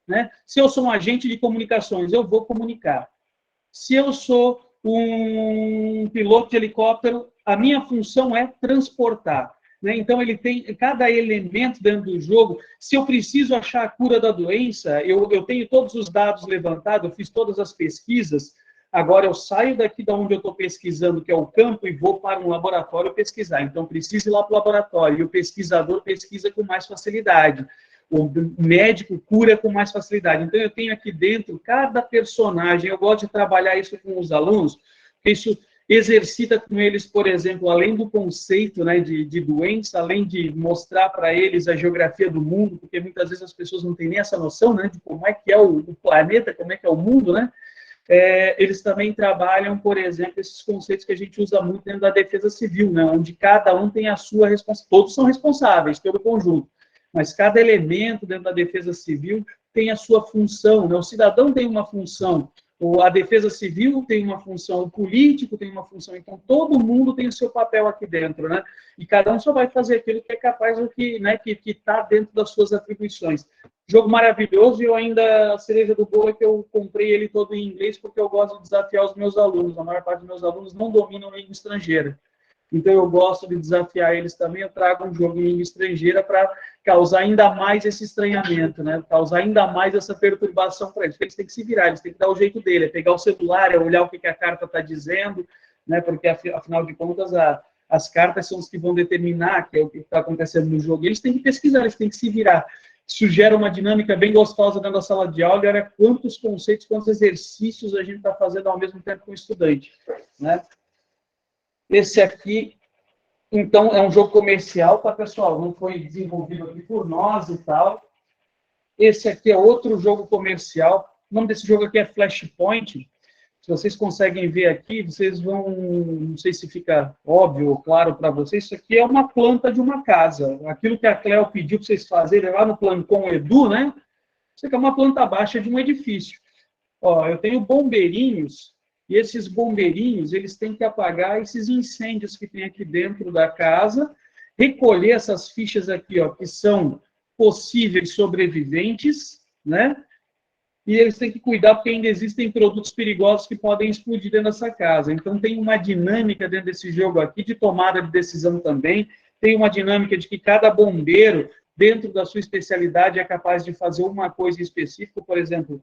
Né? Se eu sou um agente de comunicações, eu vou comunicar. Se eu sou um piloto de helicóptero, a minha função é transportar. Né? Então, ele tem cada elemento dentro do jogo. Se eu preciso achar a cura da doença, eu tenho todos os dados levantados, eu fiz todas as pesquisas. Agora, eu saio daqui de onde eu estou pesquisando, que é o campo, e vou para um laboratório pesquisar. Então, preciso ir lá para o laboratório. E o pesquisador pesquisa com mais facilidade. O médico cura com mais facilidade. Então, eu tenho aqui dentro cada personagem. Eu gosto de trabalhar isso com os alunos, porque isso exercita com eles, por exemplo, além do conceito, né, de doença, além de mostrar para eles a geografia do mundo, porque muitas vezes as pessoas não têm nem essa noção, né, de como é que é o planeta, como é que é o mundo, né? Eles também trabalham, por exemplo, esses conceitos que a gente usa muito dentro da defesa civil, né, onde cada um tem a sua responsabilidade. Todos são responsáveis pelo conjunto, mas cada elemento dentro da defesa civil tem a sua função, né? O cidadão tem uma função, a defesa civil tem uma função, o político tem uma função, então todo mundo tem o seu papel aqui dentro, né? E cada um só vai fazer aquilo que é capaz, do que está dentro das suas atribuições. Jogo maravilhoso, e eu ainda, a cereja do bolo é que eu comprei ele todo em inglês, porque eu gosto de desafiar os meus alunos. A maior parte dos meus alunos não dominam língua estrangeira. Então, eu gosto de desafiar eles também. Eu trago um jogo em língua estrangeira para causar ainda mais esse estranhamento, né? Causar ainda mais essa perturbação para eles. Porque eles têm que se virar, eles têm que dar o jeito dele. É pegar o celular, é olhar o que a carta está dizendo, né? Porque, afinal de contas, as cartas são os que vão determinar que é o que está acontecendo no jogo. E eles têm que pesquisar, eles têm que se virar. Isso gera uma dinâmica bem gostosa dentro da sala de aula. E olha quantos conceitos, quantos exercícios a gente está fazendo ao mesmo tempo com o estudante, né? Esse aqui, então, é um jogo comercial, tá, pessoal? Não foi desenvolvido aqui por nós e tal. Esse aqui é outro jogo comercial. O nome desse jogo aqui é Flashpoint. Se vocês conseguem ver aqui, vocês vão... Não sei se fica óbvio ou claro para vocês. Isso aqui é uma planta de uma casa. Aquilo que a Cleo pediu para vocês fazerem lá no Plancom Edu, né? Isso aqui é uma planta baixa de um edifício. Ó, eu tenho bombeirinhos. E esses bombeirinhos, eles têm que apagar esses incêndios que tem aqui dentro da casa, recolher essas fichas aqui, ó, que são possíveis sobreviventes, né? E eles têm que cuidar porque ainda existem produtos perigosos que podem explodir dentro dessa casa. Então, tem uma dinâmica dentro desse jogo aqui de tomada de decisão também. Tem uma dinâmica de que cada bombeiro, dentro da sua especialidade, é capaz de fazer uma coisa específica. Por exemplo,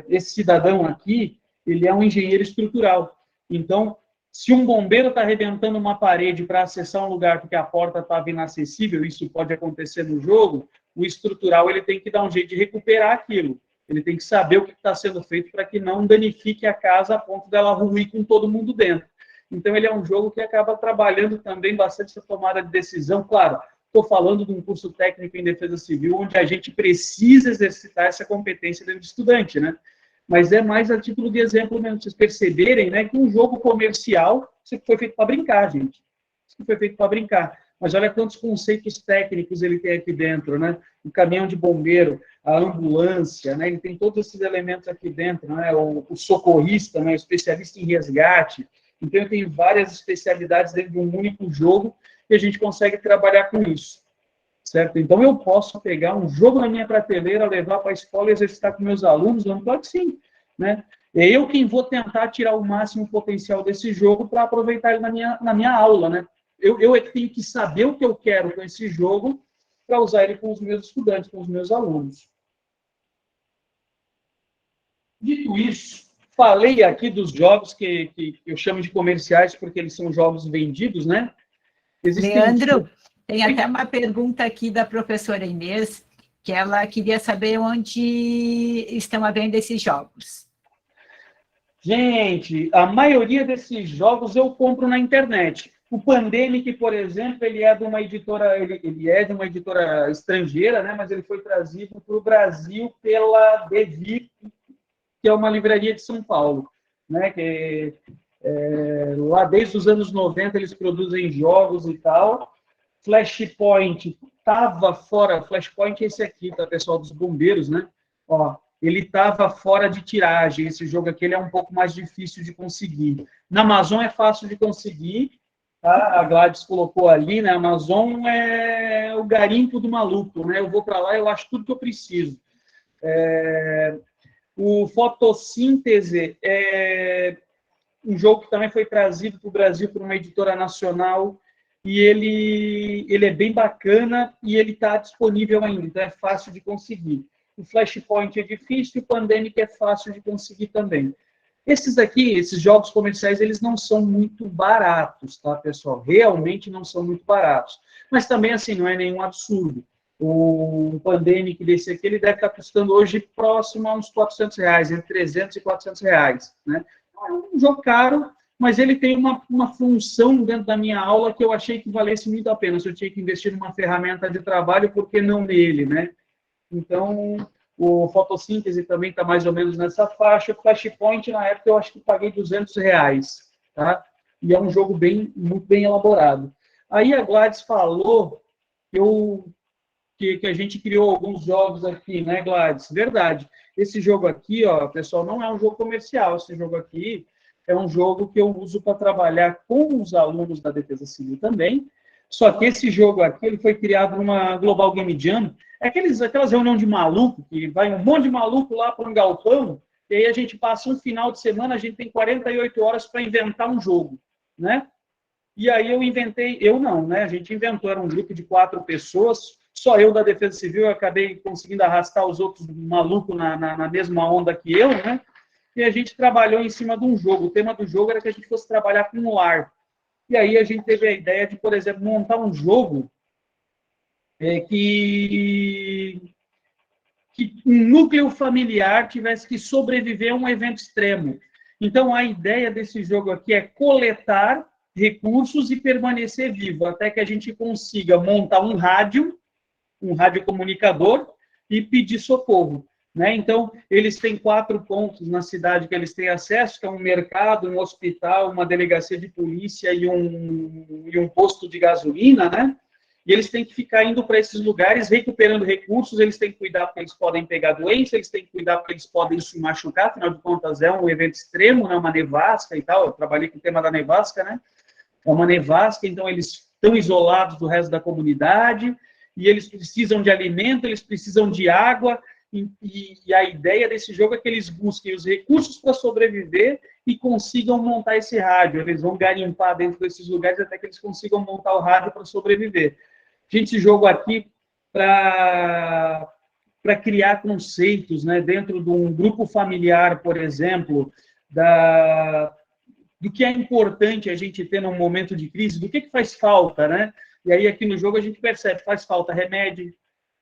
esse cidadão aqui, ele é um engenheiro estrutural. Então, se um bombeiro está arrebentando uma parede para acessar um lugar porque a porta estava inacessível, isso pode acontecer no jogo, o estrutural ele tem que dar um jeito de recuperar aquilo. Ele tem que saber o que está sendo feito para que não danifique a casa a ponto dela ruir com todo mundo dentro. Então, ele é um jogo que acaba trabalhando também bastante essa tomada de decisão. Claro, estou falando de um curso técnico em defesa civil, onde a gente precisa exercitar essa competência dentro do estudante, né? Mas é mais a título de exemplo mesmo, vocês perceberem, né, que um jogo comercial, isso foi feito para brincar, gente. Isso foi feito para brincar. Mas olha quantos conceitos técnicos ele tem aqui dentro, né? O caminhão de bombeiro, a ambulância, né? Ele tem todos esses elementos aqui dentro, né? O socorrista, né? O especialista em resgate. Então, eu tenho várias especialidades dentro de um único jogo e a gente consegue trabalhar com isso. Certo? Então, eu posso pegar um jogo na minha prateleira, levar para a escola e exercitar com meus alunos? Não, claro que sim. Né? É eu quem vou tentar tirar o máximo potencial desse jogo para aproveitar ele na minha aula. Né? Eu é que tenho que saber o que eu quero com esse jogo para usar ele com os meus estudantes, com os meus alunos. Dito isso, falei aqui dos jogos que eu chamo de comerciais, porque eles são jogos vendidos, né? Leandro, tem até uma pergunta aqui da professora Inês, que ela queria saber onde estão havendo esses jogos. Gente, a maioria desses jogos eu compro na internet. O Pandemic, por exemplo, ele é de uma editora, ele é de uma editora estrangeira, né? Mas ele foi trazido para o Brasil pela Devir, que é uma livraria de São Paulo, né? Que lá desde os anos 90 eles produzem jogos e tal. Flashpoint estava fora. Flashpoint é esse aqui, tá, pessoal, dos bombeiros, né? Ó, ele estava fora de tiragem. Esse jogo aqui ele é um pouco mais difícil de conseguir. Na Amazon é fácil de conseguir, tá? A Gladys colocou ali, né? A Amazon é o garimpo do maluco, né? Eu vou para lá e eu acho tudo que eu preciso. O Fotossíntese é um jogo que também foi trazido para o Brasil por uma editora nacional e ele é bem bacana e ele está disponível ainda, então é fácil de conseguir. O Flashpoint é difícil e o Pandemic é fácil de conseguir também. Esses aqui, esses jogos comerciais, eles não são muito baratos, tá, pessoal? Realmente não são muito baratos. Mas também, assim, não é nenhum absurdo. O Pandemic desse aqui, ele deve estar custando hoje próximo a uns R$400, entre 300 e R$400, né? É um jogo caro, mas ele tem uma função dentro da minha aula que eu achei que valesse muito a pena. Se eu tinha que investir numa ferramenta de trabalho, por que não nele, né? Então, o Fotossíntese também está mais ou menos nessa faixa. O Flashpoint, na época, eu acho que paguei R$200, tá? E é um jogo muito bem elaborado. Aí a Gladys falou que a gente criou alguns jogos aqui, né, Gladys? Verdade. Esse jogo aqui, ó, pessoal, não é um jogo comercial. Esse jogo aqui é um jogo que eu uso para trabalhar com os alunos da Defesa Civil também. Só que esse jogo aqui ele foi criado numa Global Game Jam. É aquelas reuniões de maluco, que vai um monte de maluco lá para um galpão, e aí a gente passa um final de semana, a gente tem 48 horas para inventar um jogo, né? E aí eu não, né? A gente inventou, era um grupo de 4 pessoas, só eu da Defesa Civil, eu acabei conseguindo arrastar os outros malucos na mesma onda que eu, né? E a gente trabalhou em cima de um jogo. O tema do jogo era que a gente fosse trabalhar com o lar. E aí a gente teve a ideia de, por exemplo, montar um jogo que um núcleo familiar tivesse que sobreviver a um evento extremo. Então, a ideia desse jogo aqui é coletar recursos e permanecer vivo, até que a gente consiga montar um radiocomunicador e pedir socorro, né? Então, eles têm 4 pontos na cidade que eles têm acesso, que é um mercado, um hospital, uma delegacia de polícia e um posto de gasolina, né? E eles têm que ficar indo para esses lugares, recuperando recursos, eles têm que cuidar porque eles podem pegar doença, eles têm que cuidar porque eles podem se machucar, afinal de contas é um evento extremo, né? Uma nevasca e tal, eu trabalhei com o tema da nevasca, né? É uma nevasca, então eles estão isolados do resto da comunidade, e eles precisam de alimento, eles precisam de água, e a ideia desse jogo é que eles busquem os recursos para sobreviver e consigam montar esse rádio. Eles vão garimpar dentro desses lugares até que eles consigam montar o rádio para sobreviver. Gente, esse jogo aqui para criar conceitos, né, dentro de um grupo familiar, por exemplo, do que é importante a gente ter num momento de crise, do que faz falta, né? E aí aqui no jogo a gente percebe, faz falta remédio,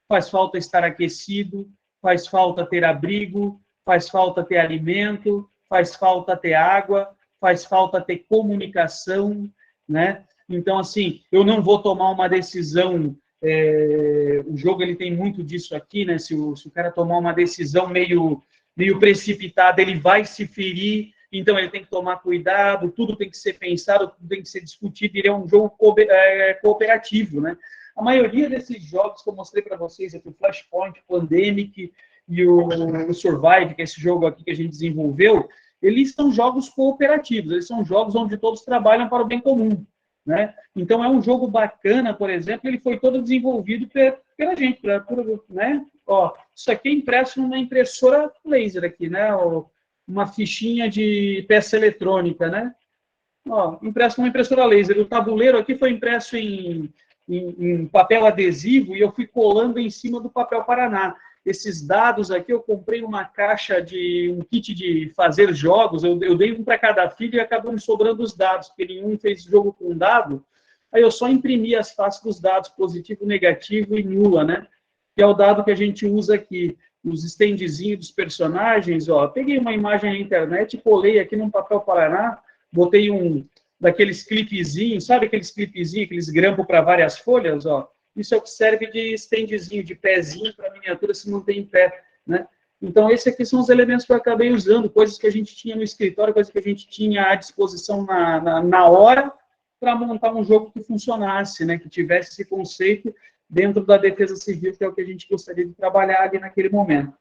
faz falta estar aquecido, faz falta ter abrigo, faz falta ter alimento, faz falta ter água, faz falta ter comunicação, né? Então, assim, eu não vou tomar uma decisão, o jogo ele tem muito disso aqui, né? Se o cara tomar uma decisão meio precipitada, ele vai se ferir, então ele tem que tomar cuidado, tudo tem que ser pensado, tudo tem que ser discutido, ele é um jogo cooperativo, né? A maioria desses jogos que eu mostrei para vocês aqui, o Flashpoint, o Pandemic e o Survive, que é esse jogo aqui que a gente desenvolveu, eles são jogos cooperativos, eles são jogos onde todos trabalham para o bem comum, né? Então é um jogo bacana, por exemplo, ele foi todo desenvolvido pela gente, né? Ó, isso aqui é impresso numa impressora laser aqui, né? Uma fichinha de peça eletrônica, né? Ó, impresso numa impressora laser. O tabuleiro aqui foi impresso em papel adesivo e eu fui colando em cima do papel Paraná. Esses dados aqui eu comprei uma caixa um kit de fazer jogos, eu dei um para cada filho e acabou me sobrando os dados, porque nenhum fez jogo com dado, aí eu só imprimi as faces dos dados, positivo, negativo e nula, né? que é o dado que a gente usa aqui, os standzinhos dos personagens, ó. Peguei uma imagem na internet, colei aqui num papel Paraná, botei um daqueles clipezinhos, sabe aqueles clipezinhos, aqueles grampos para várias folhas, ó. Isso é o que serve de standzinho, de pezinho para a miniatura se manter em pé, né? Então, esses aqui são os elementos que eu acabei usando, coisas que a gente tinha no escritório, coisas que a gente tinha à disposição na hora para montar um jogo que funcionasse, né? Que tivesse esse conceito dentro da defesa civil, que é o que a gente gostaria de trabalhar ali naquele momento.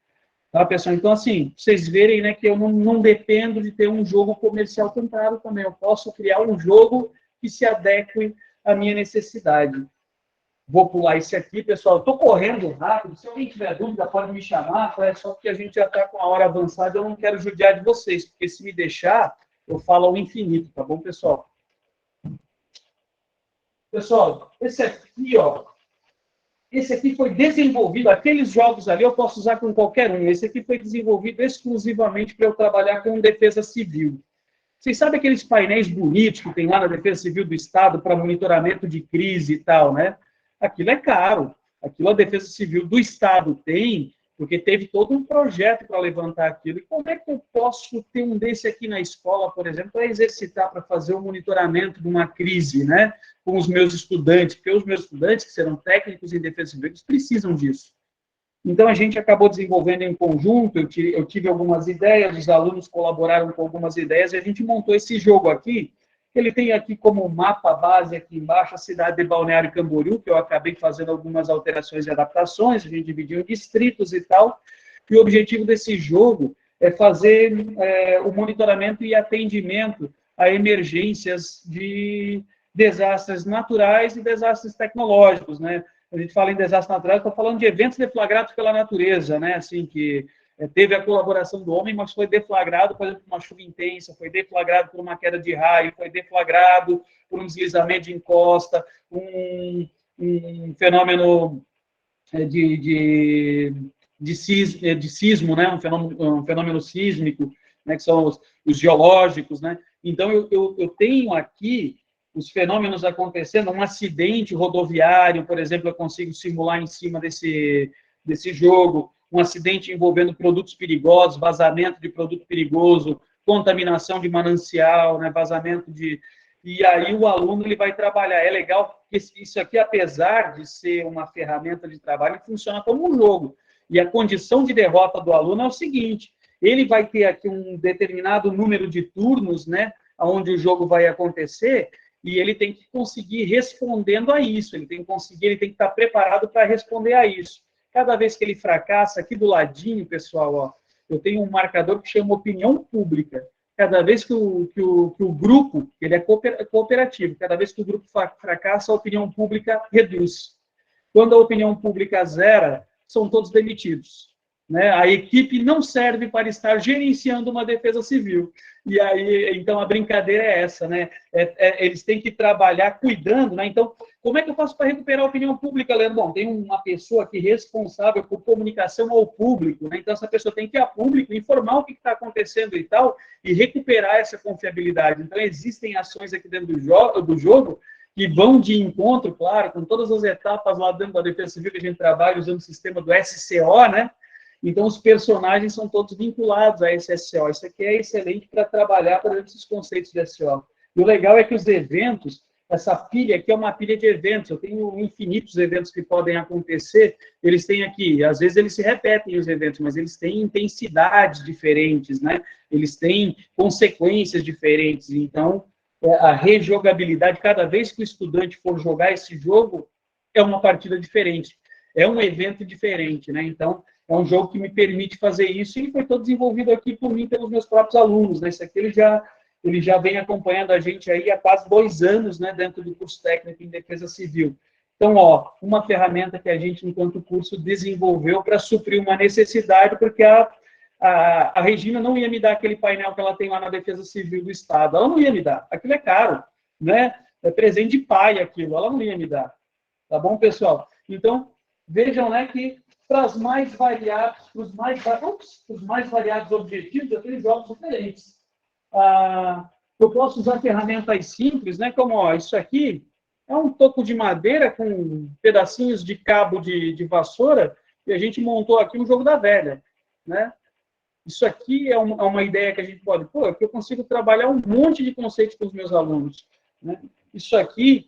Tá, pessoal? Então, assim, vocês verem, né, que eu não dependo de ter um jogo comercial tão caro também. Eu posso criar um jogo que se adeque à minha necessidade. Vou pular esse aqui, pessoal. Estou correndo rápido. Se alguém tiver dúvida, pode me chamar. É só porque a gente já está com a hora avançada. Eu não quero judiar de vocês, porque se me deixar, eu falo ao infinito, tá bom, pessoal? Pessoal, esse aqui, ó. Esse aqui foi desenvolvido, aqueles jogos ali eu posso usar com qualquer um. Esse aqui foi desenvolvido exclusivamente para eu trabalhar com defesa civil. Vocês sabem aqueles painéis bonitos que tem lá na Defesa Civil do Estado para monitoramento de crise e tal, né? Aquilo é caro. Aquilo a Defesa Civil do Estado tem, porque teve todo um projeto para levantar aquilo. E como é que eu posso ter um desse aqui na escola, por exemplo, para exercitar, para fazer o monitoramento de uma crise, né? Com os meus estudantes, porque os meus estudantes, que serão técnicos em defesa civil, eles precisam disso. Então, a gente acabou desenvolvendo em conjunto, eu tive algumas ideias, os alunos colaboraram com algumas ideias, e a gente montou esse jogo aqui. Ele tem aqui como mapa base, aqui embaixo, a cidade de Balneário Camboriú, que eu acabei fazendo algumas alterações e adaptações, a gente dividiu em distritos e tal, e o objetivo desse jogo é fazer o monitoramento e atendimento a emergências de desastres naturais e desastres tecnológicos, né? A gente fala em desastres naturais, estou falando de eventos deflagrados pela natureza, né? Assim, que teve a colaboração do homem, mas foi deflagrado, por exemplo, por uma chuva intensa, foi deflagrado por uma queda de raio, foi deflagrado por um deslizamento de encosta, um fenômeno de sismo, né? Um fenômeno sísmico, né? Que são os geológicos, né? Então, eu tenho aqui os fenômenos acontecendo, um acidente rodoviário, por exemplo, eu consigo simular em cima desse jogo, um acidente envolvendo produtos perigosos, vazamento de produto perigoso, contaminação de manancial, né, vazamento de... E aí o aluno ele vai trabalhar. É legal, porque isso aqui, apesar de ser uma ferramenta de trabalho, funciona como um jogo. E a condição de derrota do aluno é o seguinte, ele vai ter aqui um determinado número de turnos, né, onde o jogo vai acontecer, e ele tem que conseguir respondendo a isso, ele tem que estar preparado para responder a isso. Cada vez que ele fracassa, aqui do ladinho, pessoal, ó, eu tenho um marcador que chama opinião pública. Cada vez que o grupo, ele é cooperativo, cada vez que o grupo fracassa, a opinião pública reduz. Quando a opinião pública zera, são todos demitidos. Né? A equipe não serve para estar gerenciando uma defesa civil. E aí, então, a brincadeira é essa, né? Eles têm que trabalhar cuidando, né? Então, como é que eu faço para recuperar a opinião pública, Leandro? Bom, tem uma pessoa aqui responsável por comunicação ao público, né? Então, essa pessoa tem que ir a público, informar o que está acontecendo e tal, e recuperar essa confiabilidade. Então, existem ações aqui dentro do jogo que vão de encontro, claro, com todas as etapas lá dentro da defesa civil que a gente trabalha usando o sistema do SCO, né? Então, os personagens são todos vinculados a esse SCO. Isso aqui é excelente para trabalhar para esses conceitos de SCO. E o legal é que os eventos, essa pilha aqui é uma pilha de eventos. Eu tenho infinitos eventos que podem acontecer. Eles têm aqui, às vezes eles se repetem os eventos, mas eles têm intensidades diferentes, né? Eles têm consequências diferentes. Então, a rejogabilidade, cada vez que o estudante for jogar esse jogo, é uma partida diferente. É um evento diferente, né? Então, é um jogo que me permite fazer isso e foi todo desenvolvido aqui por mim, pelos meus próprios alunos, né? Esse aqui ele já vem acompanhando a gente aí há quase 2 anos, né? Dentro do curso técnico em defesa civil. Então, ó, uma ferramenta que a gente, enquanto curso, desenvolveu para suprir uma necessidade, porque a Regina não ia me dar aquele painel que ela tem lá na defesa civil do Estado. Ela não ia me dar. Aquilo é caro, né? É presente de pai aquilo. Ela não ia me dar. Tá bom, pessoal? Então, vejam, né, que para os mais variados, objetivos, eu tenho jogos diferentes. Eu posso usar ferramentas simples, né, como ó, isso aqui é um toco de madeira com pedacinhos de cabo de vassoura, e a gente montou aqui um jogo da velha, né? Isso aqui é uma ideia que a gente pode... Pô, é que eu consigo trabalhar um monte de conceitos com os meus alunos, né? Isso aqui,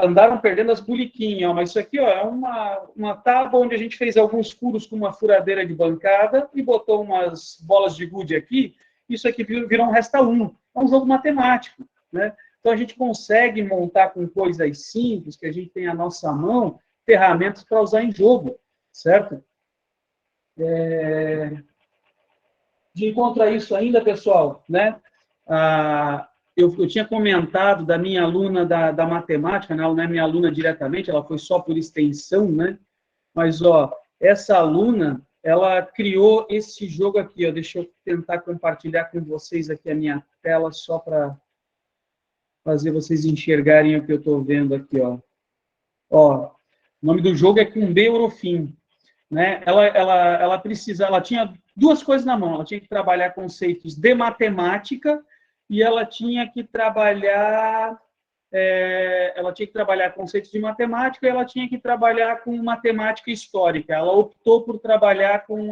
andaram perdendo as buliquinhas, mas isso aqui ó, é uma tábua onde a gente fez alguns furos com uma furadeira de bancada e botou umas bolas de gude aqui. Isso aqui virou um resta 1. É um jogo matemático, né? Então, a gente consegue montar com coisas simples, que a gente tem à nossa mão, ferramentas para usar em jogo, certo? De encontro a isso ainda, pessoal, né? Eu tinha comentado da minha aluna da matemática, né? Ela não é minha aluna diretamente, ela foi só por extensão, né? Mas, ó, essa aluna, ela criou esse jogo aqui, ó. Deixa eu tentar compartilhar com vocês aqui a minha tela, só para fazer vocês enxergarem o que eu estou vendo aqui, ó. Ó, o nome do jogo é Cumbê Eurofim, né? Ela tinha duas coisas na mão. Ela tinha que trabalhar conceitos de matemática e ela tinha que trabalhar conceitos de matemática e ela tinha que trabalhar com matemática histórica. Ela optou por trabalhar com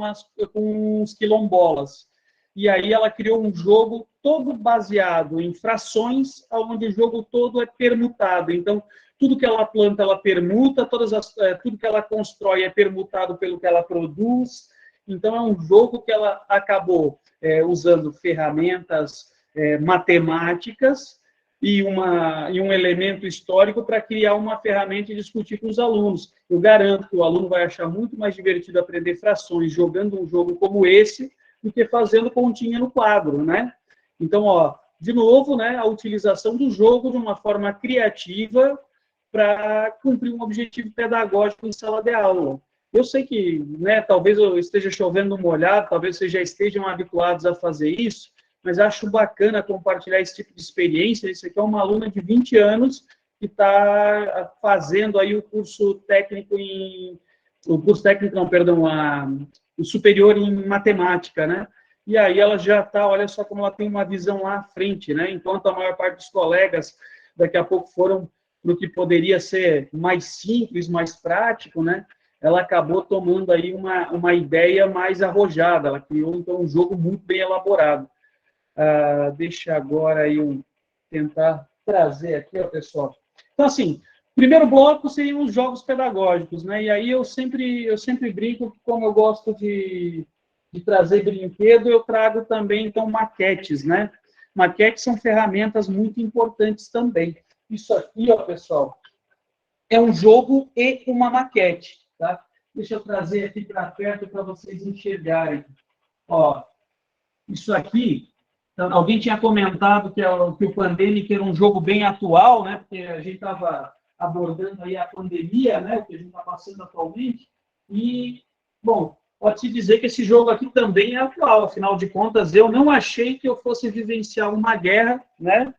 os quilombolas. E aí ela criou um jogo todo baseado em frações, onde o jogo todo é permutado. Então, tudo que ela planta, ela permuta, tudo que ela constrói é permutado pelo que ela produz. Então, é um jogo que ela acabou usando ferramentas matemáticas e um elemento histórico para criar uma ferramenta e discutir com os alunos. Eu garanto que o aluno vai achar muito mais divertido aprender frações jogando um jogo como esse, do que fazendo continha no quadro, né? Então, ó, de novo, né, a utilização do jogo de uma forma criativa para cumprir um objetivo pedagógico em sala de aula. Eu sei que, né, talvez eu esteja chovendo no molhado, talvez vocês já estejam habituados a fazer isso, mas acho bacana compartilhar esse tipo de experiência. Isso aqui é uma aluna de 20 anos que está fazendo aí o curso técnico o superior em matemática, né? E aí ela já está, olha só como ela tem uma visão lá à frente, né? Enquanto a maior parte dos colegas daqui a pouco foram para o que poderia ser mais simples, mais prático, né? Ela acabou tomando aí uma ideia mais arrojada, ela criou então um jogo muito bem elaborado. Deixa agora eu tentar trazer aqui, ó, pessoal. Então, assim, primeiro bloco seriam os jogos pedagógicos, né? E aí eu sempre brinco que, como eu gosto de trazer brinquedo, eu trago também, então, maquetes, né? Maquetes são ferramentas muito importantes também. Isso aqui, ó, pessoal, é um jogo e uma maquete, tá? Deixa eu trazer aqui para perto para vocês enxergarem. Ó, isso aqui, alguém tinha comentado que o Pandemic era um jogo bem atual, né? Porque a gente estava abordando aí a pandemia, né, o que a gente está passando atualmente, e, bom, pode-se dizer que esse jogo aqui também é atual, afinal de contas, eu não achei que eu fosse vivenciar uma guerra, né,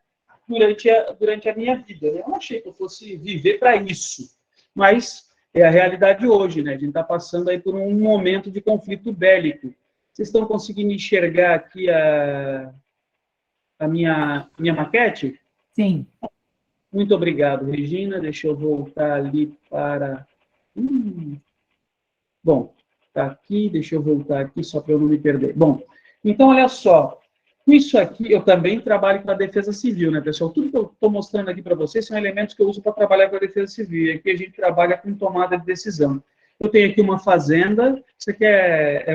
durante a minha vida, eu não achei que eu fosse viver para isso, mas é a realidade hoje, né, a gente está passando aí por um momento de conflito bélico. Vocês estão conseguindo enxergar aqui a minha maquete? Sim. Muito obrigado, Regina. Deixa eu voltar ali para... Bom, está aqui. Deixa eu voltar aqui só para eu não me perder. Bom, então, olha só. Com isso aqui, eu também trabalho com a defesa civil, né, pessoal? Tudo que eu estou mostrando aqui para vocês são elementos que eu uso para trabalhar com a defesa civil. E aqui a gente trabalha com tomada de decisão. Eu tenho aqui uma fazenda. Isso aqui é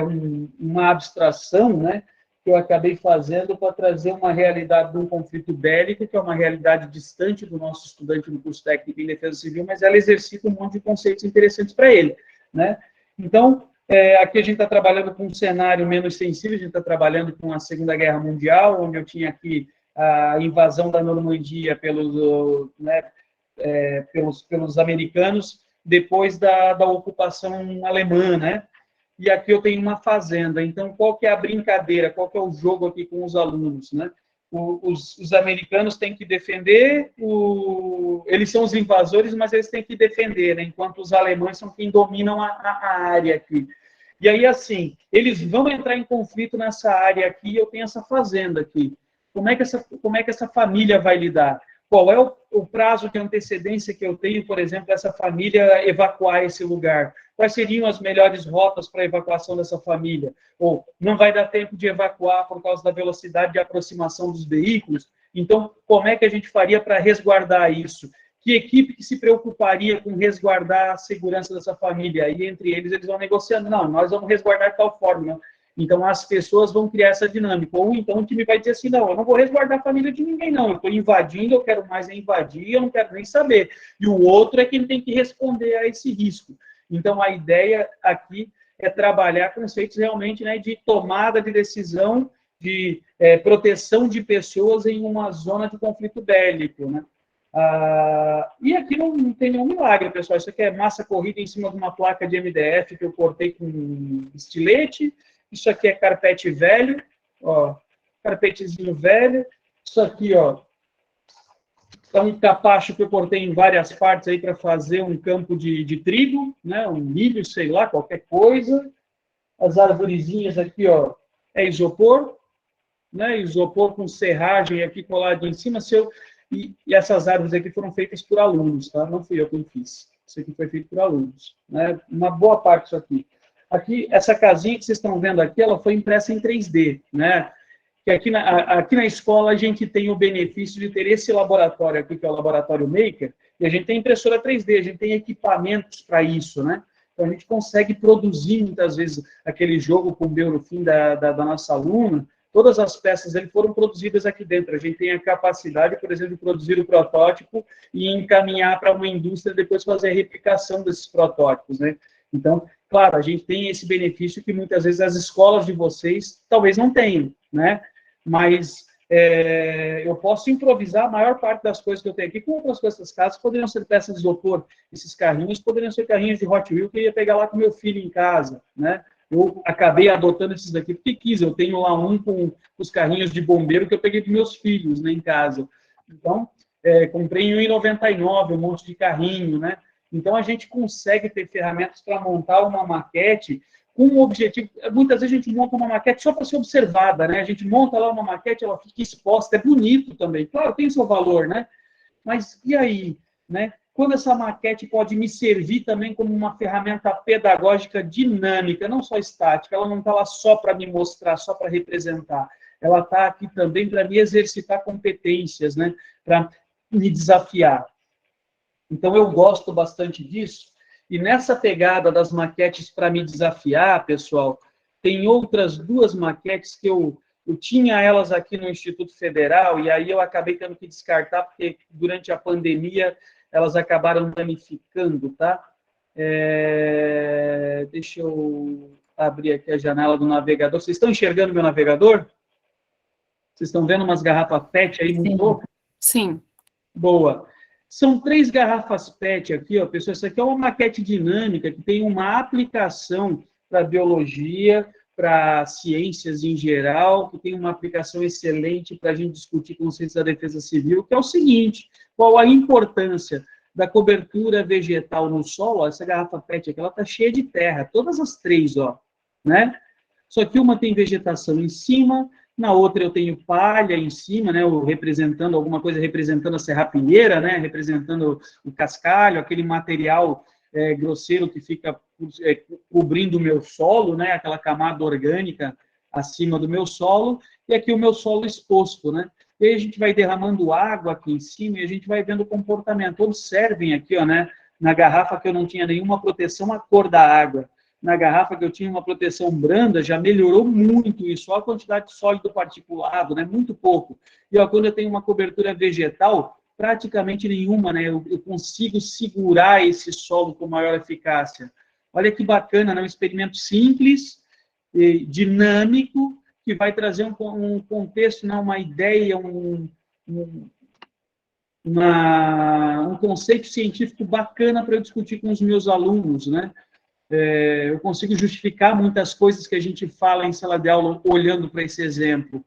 uma abstração, né? Que eu acabei fazendo para trazer uma realidade de um conflito bélico, que é uma realidade distante do nosso estudante no curso técnico em defesa civil, mas ela exercita um monte de conceitos interessantes para ele, né? Então, aqui a gente está trabalhando com um cenário menos sensível, a gente está trabalhando com a Segunda Guerra Mundial, onde eu tinha aqui a invasão da Normandia pelos americanos, depois da ocupação alemã, né? E aqui eu tenho uma fazenda. Então, qual que é a brincadeira? Qual que é o jogo aqui com os alunos, né? Os americanos têm que defender, eles são os invasores, mas eles têm que defender, né? Enquanto os alemães são quem dominam a área aqui. E aí, assim, eles vão entrar em conflito nessa área aqui, eu tenho essa fazenda aqui. Como é que essa família vai lidar? qual é o prazo de antecedência que eu tenho, por exemplo, dessa família evacuar esse lugar? Quais seriam as melhores rotas para a evacuação dessa família? Ou não vai dar tempo de evacuar por causa da velocidade de aproximação dos veículos? Então, como é que a gente faria para resguardar isso? Que equipe que se preocuparia com resguardar a segurança dessa família? E entre eles vão negociando. Não, nós vamos resguardar de tal forma. Então, as pessoas vão criar essa dinâmica. Ou então o time vai dizer assim, não, eu não vou resguardar a família de ninguém, não. Eu estou invadindo, eu quero mais invadir, eu não quero nem saber. E o outro é quem tem que responder a esse risco. Então, a ideia aqui é trabalhar conceitos realmente, né, de tomada de decisão, de proteção de pessoas em uma zona de conflito bélico, né? E aqui não tem nenhum milagre, pessoal. Isso aqui é massa corrida em cima de uma placa de MDF que eu cortei com estilete. Isso aqui é carpete velho, ó, carpetezinho velho. Isso aqui, ó, é um capacho que eu cortei em várias partes aí para fazer um campo de trigo, né, um milho, sei lá, qualquer coisa. As arvorezinhas aqui, ó, é isopor, né, isopor com serragem aqui colado em cima. E essas árvores aqui foram feitas por alunos, tá? Não fui eu quem fiz. Isso aqui foi feito por alunos, né? Uma boa parte disso aqui. Aqui, essa casinha que vocês estão vendo aqui, ela foi impressa em 3D, né? Que aqui na escola a gente tem o benefício de ter esse laboratório aqui, que é o Laboratório Maker, e a gente tem impressora 3D, a gente tem equipamentos para isso, né? Então a gente consegue produzir, muitas vezes, aquele jogo com o Eurofim da nossa aluna. Todas as peças dele foram produzidas aqui dentro. A gente tem a capacidade, por exemplo, de produzir o protótipo e encaminhar para uma indústria depois fazer a replicação desses protótipos, né? Então, claro, a gente tem esse benefício que muitas vezes as escolas de vocês talvez não tenham, né? Mas eu posso improvisar a maior parte das coisas que eu tenho aqui com outras coisas das casas. Poderiam ser peças de isopor. Esses carrinhos poderiam ser carrinhos de Hot Wheels que eu ia pegar lá com meu filho em casa, né? Eu acabei adotando esses daqui porque quis. Eu tenho lá um com os carrinhos de bombeiro que eu peguei dos meus filhos, né, em casa. Então, comprei em R$1,99 um monte de carrinho, né? Então, a gente consegue ter ferramentas para montar uma maquete com um objetivo. Muitas vezes a gente monta uma maquete só para ser observada, né? A gente monta lá uma maquete, ela fica exposta, é bonito também. Claro, tem seu valor, né? Mas e aí, né? Quando essa maquete pode me servir também como uma ferramenta pedagógica dinâmica, não só estática, ela não está lá só para me mostrar, só para representar, ela está aqui também para me exercitar competências, né? Para me desafiar. Então, eu gosto bastante disso, e nessa pegada das maquetes para me desafiar, pessoal, tem outras duas maquetes que eu tinha elas aqui no Instituto Federal, e aí eu acabei tendo que descartar, porque durante a pandemia elas acabaram danificando, tá? Deixa eu abrir aqui a janela do navegador. Vocês estão enxergando meu navegador? Vocês estão vendo umas garrafas PET aí muito loucas? Sim. Boa. São 3 garrafas PET aqui, ó, pessoal. Isso aqui é uma maquete dinâmica que tem uma aplicação para biologia, para ciências em geral, que tem uma aplicação excelente para a gente discutir conceitos da defesa civil, que é o seguinte: qual a importância da cobertura vegetal no solo? Ó, essa garrafa PET aqui, ela está cheia de terra, todas as 3, ó, né? Só que uma tem vegetação em cima, na outra eu tenho palha em cima, né, representando alguma coisa, representando a serrapilheira, né, representando o cascalho, aquele material grosseiro que fica cobrindo o meu solo, né, aquela camada orgânica acima do meu solo, e aqui o meu solo exposto, né. E aí a gente vai derramando água aqui em cima e a gente vai vendo o comportamento. Observem aqui, ó, né, na garrafa que eu não tinha nenhuma proteção, a cor da água. Na garrafa que eu tinha uma proteção branda, já melhorou muito isso. Olha a quantidade de sólido particulado, né? Muito pouco. E ó, quando eu tenho uma cobertura vegetal, praticamente nenhuma, né? Eu consigo segurar esse solo com maior eficácia. Olha que bacana, né? Um experimento simples, dinâmico, que vai trazer um contexto, né? Uma ideia, um conceito científico bacana para eu discutir com os meus alunos, né? Eu consigo justificar muitas coisas que a gente fala em sala de aula olhando para esse exemplo.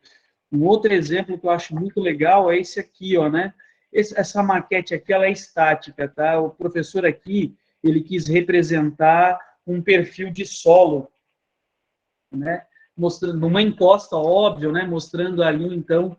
Um outro exemplo que eu acho muito legal é esse aqui, ó, né? Essa maquete aqui, ela é estática, tá? O professor aqui, ele quis representar um perfil de solo, né? Mostrando uma encosta, óbvio, né? Mostrando ali, então,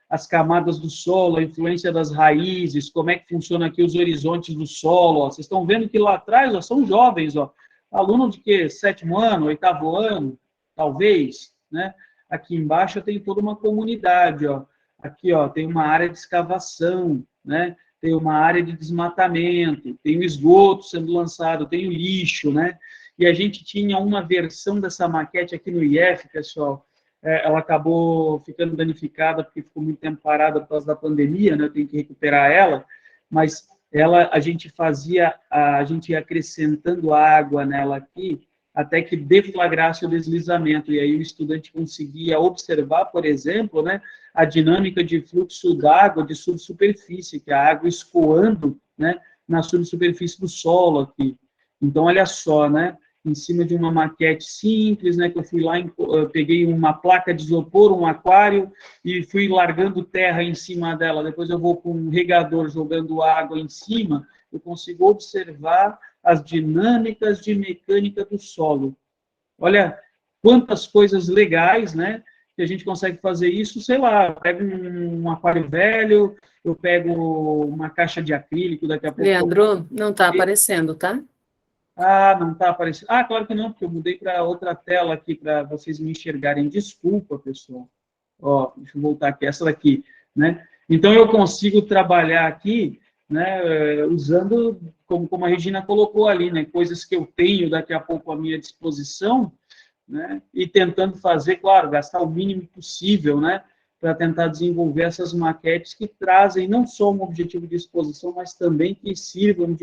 as camadas do solo, a influência das raízes, como é que funciona aqui os horizontes do solo. Ó. Vocês estão vendo que lá atrás ó, são jovens, ó, alunos de quê? 7º ano, 8º ano, talvez, né? Aqui embaixo tem toda uma comunidade, ó. Aqui, ó, tem uma área de escavação, né? Tem uma área de desmatamento, tem o esgoto sendo lançado, tem o lixo, né? E a gente tinha uma versão dessa maquete aqui no IF, pessoal, ela acabou ficando danificada porque ficou muito tempo parada por causa da pandemia, né? Eu tenho que recuperar ela, mas a gente ia acrescentando água nela aqui, até que deflagrasse o deslizamento, e aí o estudante conseguia observar, por exemplo, né, a dinâmica de fluxo d'água de subsuperfície, que é a água escoando, né, na subsuperfície do solo aqui. Então, olha só, né, em cima de uma maquete simples, né, que eu fui lá, peguei uma placa de isopor, um aquário, e fui largando terra em cima dela, depois eu vou com um regador jogando água em cima, eu consigo observar as dinâmicas de mecânica do solo. Olha quantas coisas legais, né, que a gente consegue fazer isso, sei lá, eu pego um aquário velho, eu pego uma caixa de acrílico, daqui a pouco... Leandro, não está aparecendo, tá? Ah, não está aparecendo. Ah, claro que não, porque eu mudei para outra tela aqui para vocês me enxergarem. Desculpa, pessoal. Ó, deixa eu voltar aqui, essa daqui, né? Então, eu consigo trabalhar aqui, né, usando, como a Regina colocou ali, né, coisas que eu tenho daqui a pouco à minha disposição, né, e tentando fazer, claro, gastar o mínimo possível, né, para tentar desenvolver essas maquetes que trazem não só um objetivo de exposição, mas também que sirvam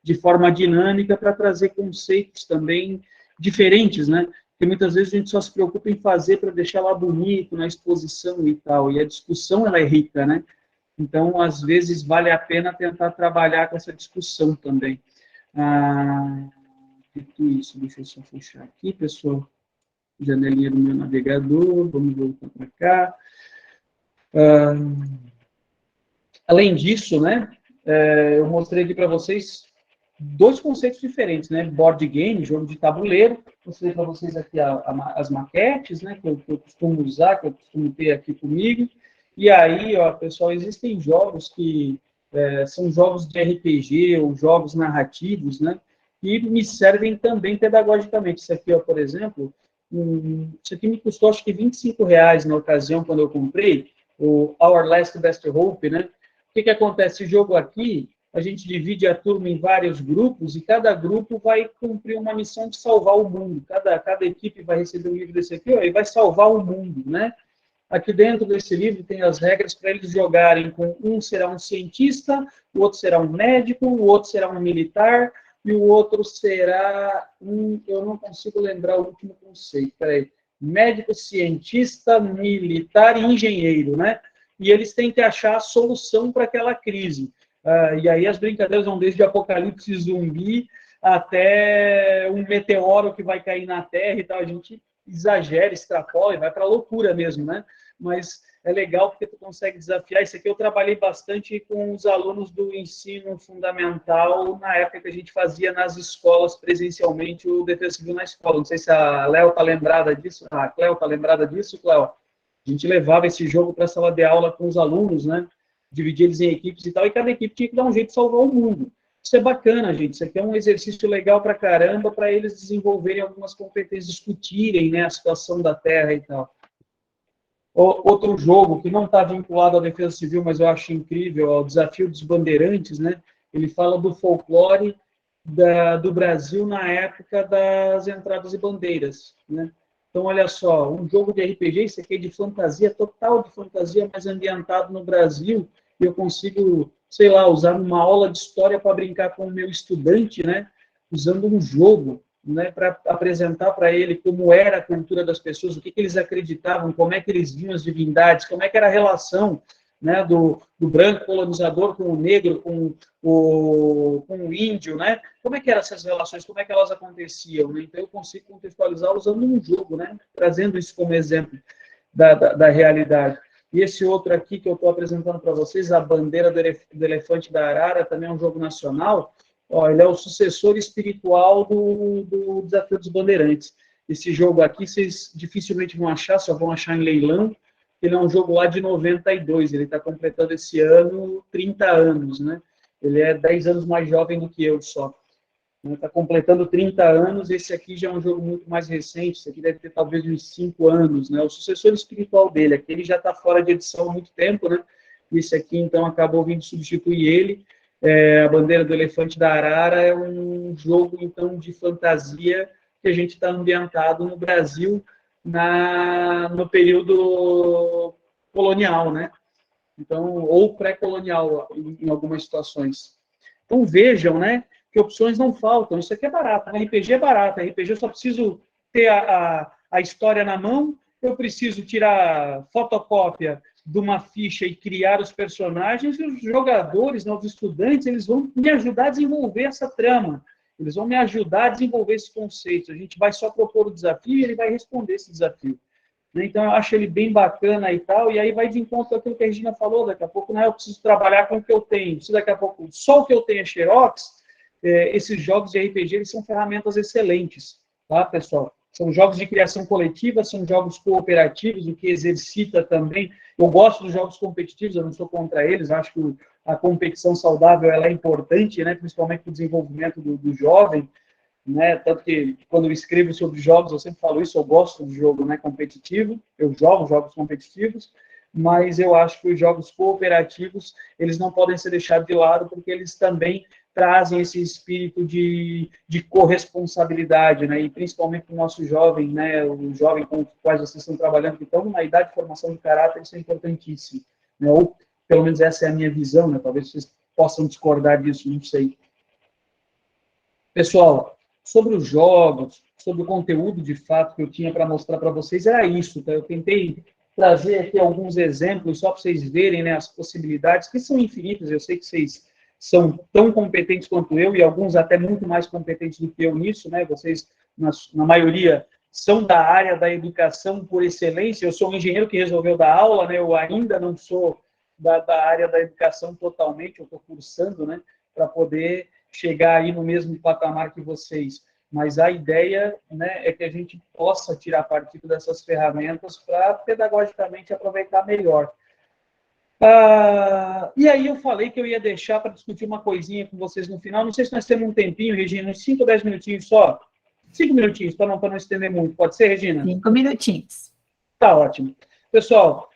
de forma dinâmica para trazer conceitos também diferentes, né? Porque muitas vezes a gente só se preocupa em fazer para deixar lá bonito na exposição e tal, e a discussão ela é rica, né? Então, às vezes, vale a pena tentar trabalhar com essa discussão também. Dito isso, deixa eu só fechar aqui, pessoal. Janelinha do meu navegador, vamos voltar para cá. Além disso, né, eu mostrei aqui para vocês 2 conceitos diferentes, né, board game, jogo de tabuleiro, mostrei para vocês aqui as maquetes, né, que eu costumo usar, que eu costumo ter aqui comigo, e aí, ó, pessoal, existem jogos que são jogos de RPG ou jogos narrativos, né, que me servem também pedagogicamente. Isso aqui, ó, por exemplo, isso aqui me custou acho que R$25 na ocasião, quando eu comprei, o Our Last Best Hope, né? O que acontece? Esse jogo aqui, a gente divide a turma em vários grupos e cada grupo vai cumprir uma missão de salvar o mundo. Cada equipe vai receber um livro desse aqui, ó, e vai salvar o mundo, né? Aqui dentro desse livro tem as regras para eles jogarem com um será um cientista, o outro será um médico, o outro será um militar e o outro será eu não consigo lembrar o último conceito, peraí, médico, cientista, militar e engenheiro, né? E eles têm que achar a solução para aquela crise. E aí as brincadeiras vão desde apocalipse zumbi até um meteoro que vai cair na Terra e tal. A gente exagera, extrapola e vai para a loucura mesmo, né? Mas é legal porque tu consegue desafiar. Isso aqui eu trabalhei bastante com os alunos do ensino fundamental na época que a gente fazia nas escolas presencialmente o Defesa Civil na escola. Não sei se a Léo está lembrada disso. A Cléo está lembrada disso, Cléo? A gente levava esse jogo para a sala de aula com os alunos, né? Dividia eles em equipes e tal, e cada equipe tinha que dar um jeito de salvar o mundo. Isso é bacana, gente. Isso aqui é um exercício legal para caramba, para eles desenvolverem algumas competências, discutirem, né, a situação da Terra e tal. Outro jogo que não está vinculado à defesa civil, mas eu acho incrível, é o Desafio dos Bandeirantes, né? Ele fala do folclore do Brasil na época das entradas e bandeiras, né? Então, olha só, um jogo de RPG, isso aqui é de fantasia, total de fantasia, mas ambientado no Brasil, e eu consigo, sei lá, usar uma aula de história para brincar com o meu estudante, né? Usando um jogo, né, para apresentar para ele como era a cultura das pessoas, o que eles acreditavam, como é que eles viam as divindades, como é que era a relação, né, do branco colonizador com o negro, com o índio, né? Como é que eram essas relações, como é que elas aconteciam, né? Então eu consigo contextualizar usando um jogo, né? Trazendo isso como exemplo da realidade. E esse outro aqui que eu estou apresentando para vocês, a bandeira do elefante da arara, também é um jogo nacional. Ó, ele é o sucessor espiritual do Desafio dos Bandeirantes. Esse jogo aqui, vocês dificilmente vão achar, só vão achar em leilão, ele é um jogo lá de 92, ele está completando esse ano 30 anos, né? Ele é 10 anos mais jovem do que eu só. Está completando 30 anos, esse aqui já é um jogo muito mais recente, esse aqui deve ter talvez uns 5 anos, né? O sucessor espiritual dele, aquele já está fora de edição há muito tempo, né? E esse aqui, então, acabou vindo substituir ele. A Bandeira do Elefante da Arara é um jogo, então, de fantasia que a gente está ambientado no Brasil no período colonial, né? Então, ou pré-colonial em algumas situações. Então, vejam, né, que opções não faltam. Isso aqui é barato, né? RPG é barato. RPG eu só preciso ter a história na mão, eu preciso tirar fotocópia de uma ficha e criar os personagens, e os jogadores, né, os estudantes, eles vão me ajudar a desenvolver essa trama. Eles vão me ajudar a desenvolver esses conceitos. A gente vai só propor o desafio e ele vai responder esse desafio. Então, eu acho ele bem bacana e tal, e aí vai de encontro aquilo que a Regina falou, daqui a pouco, né, eu preciso trabalhar com o que eu tenho. Se daqui a pouco só o que eu tenho é Xerox, esses jogos de RPG, eles são ferramentas excelentes, tá, pessoal? São jogos de criação coletiva, são jogos cooperativos, o que exercita também. Eu gosto dos jogos competitivos, eu não sou contra eles, acho que a competição saudável ela é importante, né, principalmente para o desenvolvimento do jovem, né, tanto que quando eu escrevo sobre jogos, eu sempre falo isso, eu gosto de jogo, né, competitivo, eu jogo jogos competitivos, mas eu acho que os jogos cooperativos, eles não podem ser deixados de lado, porque eles também trazem esse espírito de corresponsabilidade, né, e principalmente o nosso jovem, né, o jovem com os quais vocês estão trabalhando, que estão na idade de formação de caráter, isso é importantíssimo, né, ou pelo menos essa é a minha visão, né, talvez vocês possam discordar disso, não sei. Pessoal, sobre os jogos, sobre o conteúdo de fato que eu tinha para mostrar para vocês, era isso, tá? Eu tentei trazer aqui alguns exemplos só para vocês verem, né, as possibilidades, que são infinitas, eu sei que vocês são tão competentes quanto eu, e alguns até muito mais competentes do que eu nisso, né, vocês, na maioria, são da área da educação por excelência, eu sou um engenheiro que resolveu dar aula, né, eu ainda não sou da área da educação totalmente, eu estou cursando, né, para poder chegar aí no mesmo patamar que vocês. Mas a ideia, né, é que a gente possa tirar partido dessas ferramentas para pedagogicamente aproveitar melhor. E aí eu falei que eu ia deixar para discutir uma coisinha com vocês no final. Não sei se nós temos um tempinho, Regina, uns 5 ou 10 minutinhos só. 5 minutinhos, para não estender muito. Pode ser, Regina? 5 minutinhos. Tá ótimo. Pessoal,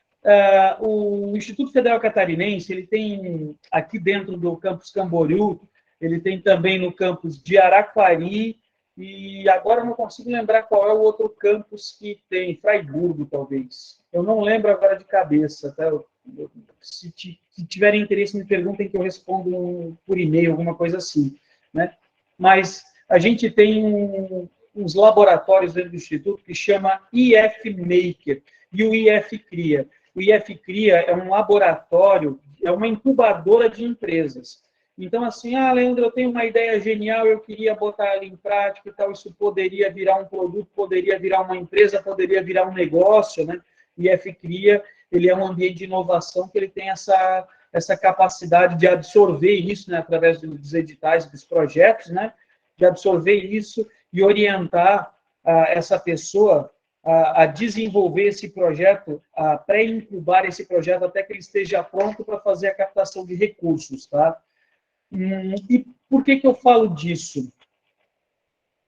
o Instituto Federal Catarinense, ele tem aqui dentro do campus Camboriú, ele tem também no campus de Araquari, e agora eu não consigo lembrar qual é o outro campus que tem, Fraiburgo, talvez. Eu não lembro agora de cabeça, tá? Se tiverem interesse, me perguntem que eu respondo por e-mail, alguma coisa assim, né? Mas a gente tem uns laboratórios dentro do Instituto que chama IF Maker e o IF Cria. O IF Cria é um laboratório, é uma incubadora de empresas. Então, assim, Leandro, eu tenho uma ideia genial, eu queria botar ela em prática e tal, isso poderia virar um produto, poderia virar uma empresa, poderia virar um negócio, né? IF Cria, ele é um ambiente de inovação que ele tem essa capacidade de absorver isso, né, através dos editais, dos projetos, né, de absorver isso e orientar essa pessoa a desenvolver esse projeto, a pré-incubar esse projeto até que ele esteja pronto para fazer a captação de recursos, tá? E por que eu falo disso?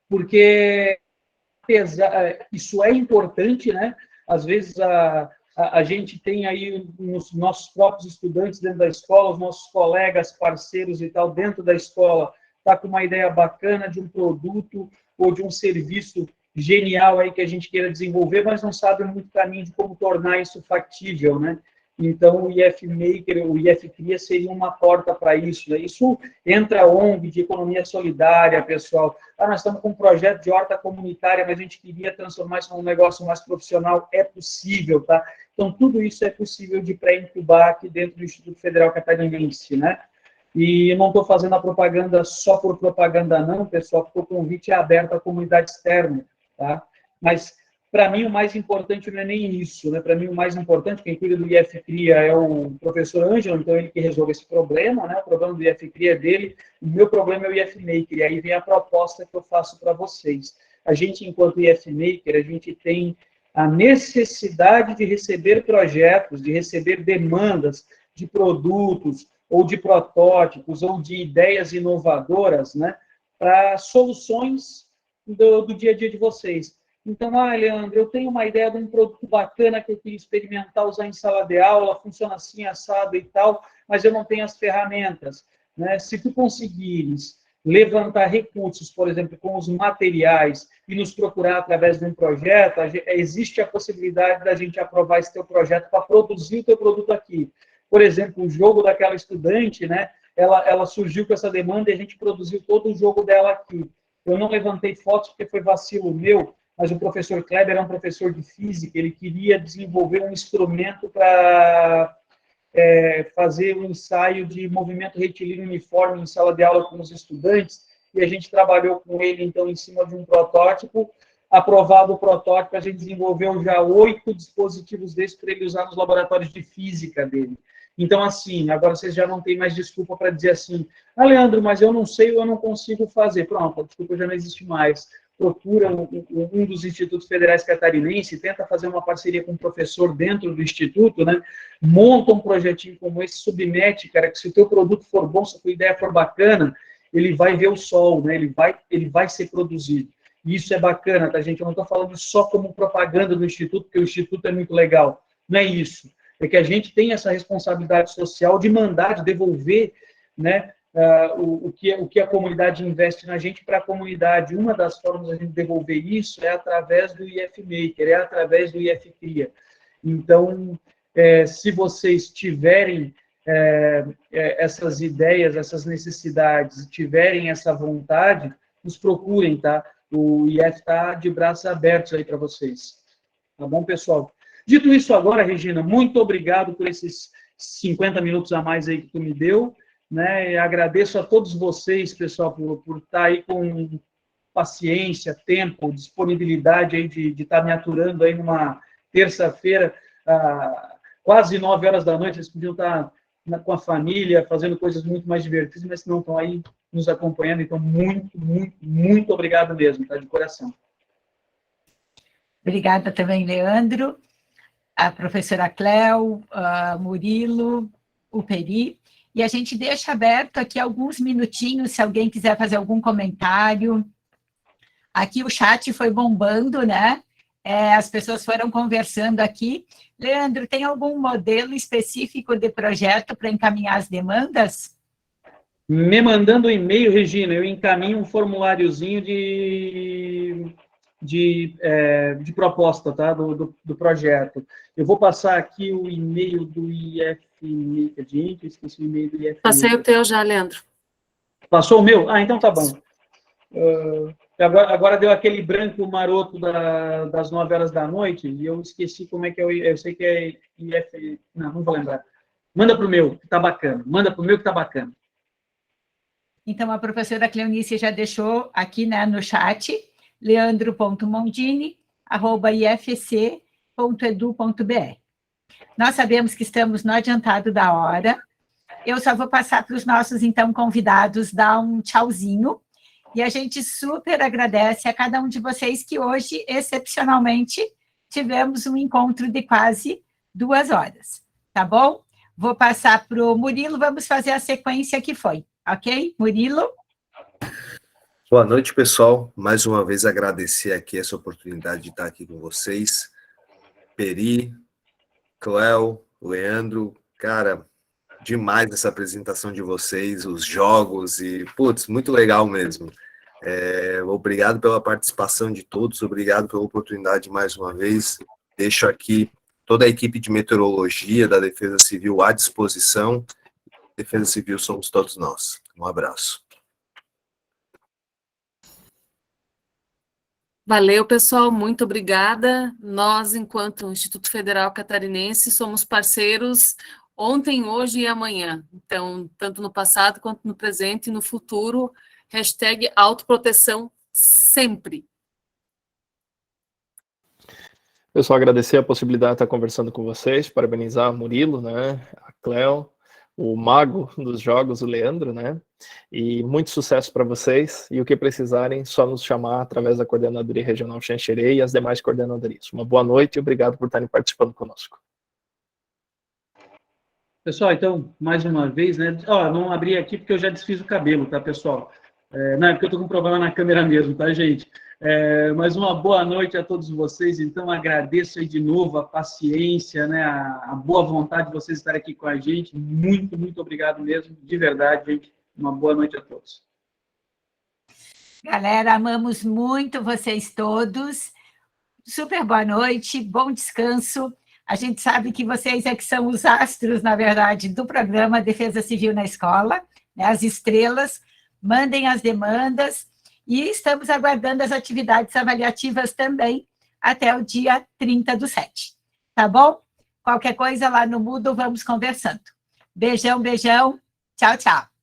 Porque isso é importante, né? Às vezes a gente tem aí os nossos próprios estudantes dentro da escola, os nossos colegas, parceiros e tal, dentro da escola, tá com uma ideia bacana de um produto ou de um serviço genial aí que a gente queira desenvolver, mas não sabe muito caminho de como tornar isso factível, né? Então, o IF Maker, o IF Cria seria uma porta para isso, né? Isso entra a ONG de economia solidária, pessoal. Nós estamos com um projeto de horta comunitária, mas a gente queria transformar isso num negócio mais profissional. É possível, tá? Então, tudo isso é possível de pré-incubar aqui dentro do Instituto Federal Catarinense, né? E eu não estou fazendo a propaganda só por propaganda, não, pessoal, porque o convite é aberto à comunidade externa, tá? Mas para mim, o mais importante não é nem isso, né? Para mim, o mais importante, quem cuida do IF Cria é o professor Ângelo, então ele que resolve esse problema, né? O problema do IF Cria é dele, o meu problema é o IF Maker, e aí vem a proposta que eu faço para vocês. A gente, enquanto IF Maker, a gente tem a necessidade de receber projetos, de receber demandas de produtos, ou de protótipos, ou de ideias inovadoras, né, para soluções do dia a dia de vocês. Então, Leandro, eu tenho uma ideia de um produto bacana que eu queria experimentar, usar em sala de aula, funciona assim, assado e tal, mas eu não tenho as ferramentas, né? Se tu conseguires levantar recursos, por exemplo, com os materiais e nos procurar através de um projeto, existe a possibilidade da gente aprovar esse teu projeto para produzir o teu produto aqui. Por exemplo, o jogo daquela estudante, né? Ela surgiu com essa demanda e a gente produziu todo o jogo dela aqui. Eu não levantei fotos porque foi vacilo meu, mas o professor Kleber é um professor de física, ele queria desenvolver um instrumento para fazer um ensaio de movimento retilíneo uniforme em sala de aula com os estudantes, e a gente trabalhou com ele, então, em cima de um protótipo. Aprovado o protótipo, a gente desenvolveu já 8 dispositivos desses para ele usar nos laboratórios de física dele. Então, assim, agora vocês já não têm mais desculpa para dizer assim, Leandro, mas eu não sei ou eu não consigo fazer. Pronto, a desculpa já não existe mais. Procura um dos institutos federais catarinenses, tenta fazer uma parceria com um professor dentro do instituto, né? Monta um projetinho como esse, submete, cara, que se o teu produto for bom, se a tua ideia for bacana, ele vai ver o sol, né? Ele vai ser produzido. E isso é bacana, tá, gente? Eu não estou falando só como propaganda do instituto, porque o instituto é muito legal. Não é isso. É que a gente tem essa responsabilidade social de mandar, de devolver, né? O que a comunidade investe na gente para a comunidade. Uma das formas de a gente devolver isso é através do IF Maker, é através do IF Cria. Então, se vocês tiverem essas ideias, essas necessidades, tiverem essa vontade, nos procurem, tá? O IF está de braços abertos aí para vocês. Tá bom, pessoal? Dito isso agora, Regina, muito obrigado por esses 50 minutos a mais aí que tu me deu. Né? E agradeço a todos vocês, pessoal, por estar aí com paciência, tempo, disponibilidade aí de estar me aturando aí numa terça-feira, quase 9 horas da noite. Eles podiam estar com a família, fazendo coisas muito mais divertidas, mas não estão aí nos acompanhando. Então, muito, muito, muito obrigado mesmo, tá? De coração. Obrigada também, Leandro, a professora Cléo, Murilo, o Peri. E a gente deixa aberto aqui alguns minutinhos, se alguém quiser fazer algum comentário. Aqui o chat foi bombando, né? As pessoas foram conversando aqui. Leandro, tem algum modelo específico de projeto para encaminhar as demandas? Me mandando um e-mail, Regina, eu encaminho um formuláriozinho de proposta, tá? Do projeto. Eu vou passar aqui o e-mail do IF Maker, gente, esqueci o e-mail do IF Passei Maker. o teu já, Leandro. Passou o meu? Então tá bom. Agora deu aquele branco maroto das 9 horas da noite, e eu esqueci como é que eu sei que é IF... Não vou lembrar. Manda pro meu, que tá bacana. Manda pro meu, que tá bacana. Então, a professora Cleonice já deixou aqui, né, no chat, leandro.mondini@ifc.edu.br. Nós sabemos que estamos no adiantado da hora. Eu só vou passar para os nossos, então, convidados dar um tchauzinho. E a gente super agradece a cada um de vocês que hoje, excepcionalmente, tivemos um encontro de quase 2 horas. Tá bom? Vou passar para o Murilo, vamos fazer a sequência que foi. Ok? Murilo? Boa noite, pessoal. Mais uma vez agradecer aqui essa oportunidade de estar aqui com vocês. Peri, Cléo, Leandro, cara, demais essa apresentação de vocês, os jogos e, putz, muito legal mesmo. Obrigado pela participação de todos, obrigado pela oportunidade mais uma vez. Deixo aqui toda a equipe de meteorologia da Defesa Civil à disposição. Defesa Civil somos todos nós. Um abraço. Valeu, pessoal, muito obrigada. Nós, enquanto Instituto Federal Catarinense, somos parceiros ontem, hoje e amanhã. Então, tanto no passado quanto no presente e no futuro, #autoproteção sempre. Eu só agradecer a possibilidade de estar conversando com vocês, parabenizar a Murilo, né, a Cléo, o mago dos jogos, o Leandro, né? E muito sucesso para vocês. E o que precisarem, só nos chamar através da Coordenadoria Regional Xanxerê e as demais coordenadorias. Uma boa noite e obrigado por estarem participando conosco. Pessoal, então, mais uma vez, né? Ó, não abri aqui porque eu já desfiz o cabelo, tá, pessoal? Não, é porque eu tô com um problema na câmera mesmo, tá, gente? Mas uma boa noite a todos vocês. Então, agradeço aí de novo a paciência, né? A boa vontade de vocês estarem aqui com a gente. Muito, muito obrigado mesmo, de verdade, gente. Uma boa noite a todos. Galera, amamos muito vocês todos. Super boa noite, bom descanso. A gente sabe que vocês é que são os astros, na verdade, do programa Defesa Civil na Escola, né, as estrelas. Mandem as demandas e estamos aguardando as atividades avaliativas também até o dia 30/7. Tá bom? Qualquer coisa lá no Moodle, vamos conversando. Beijão, beijão. Tchau, tchau.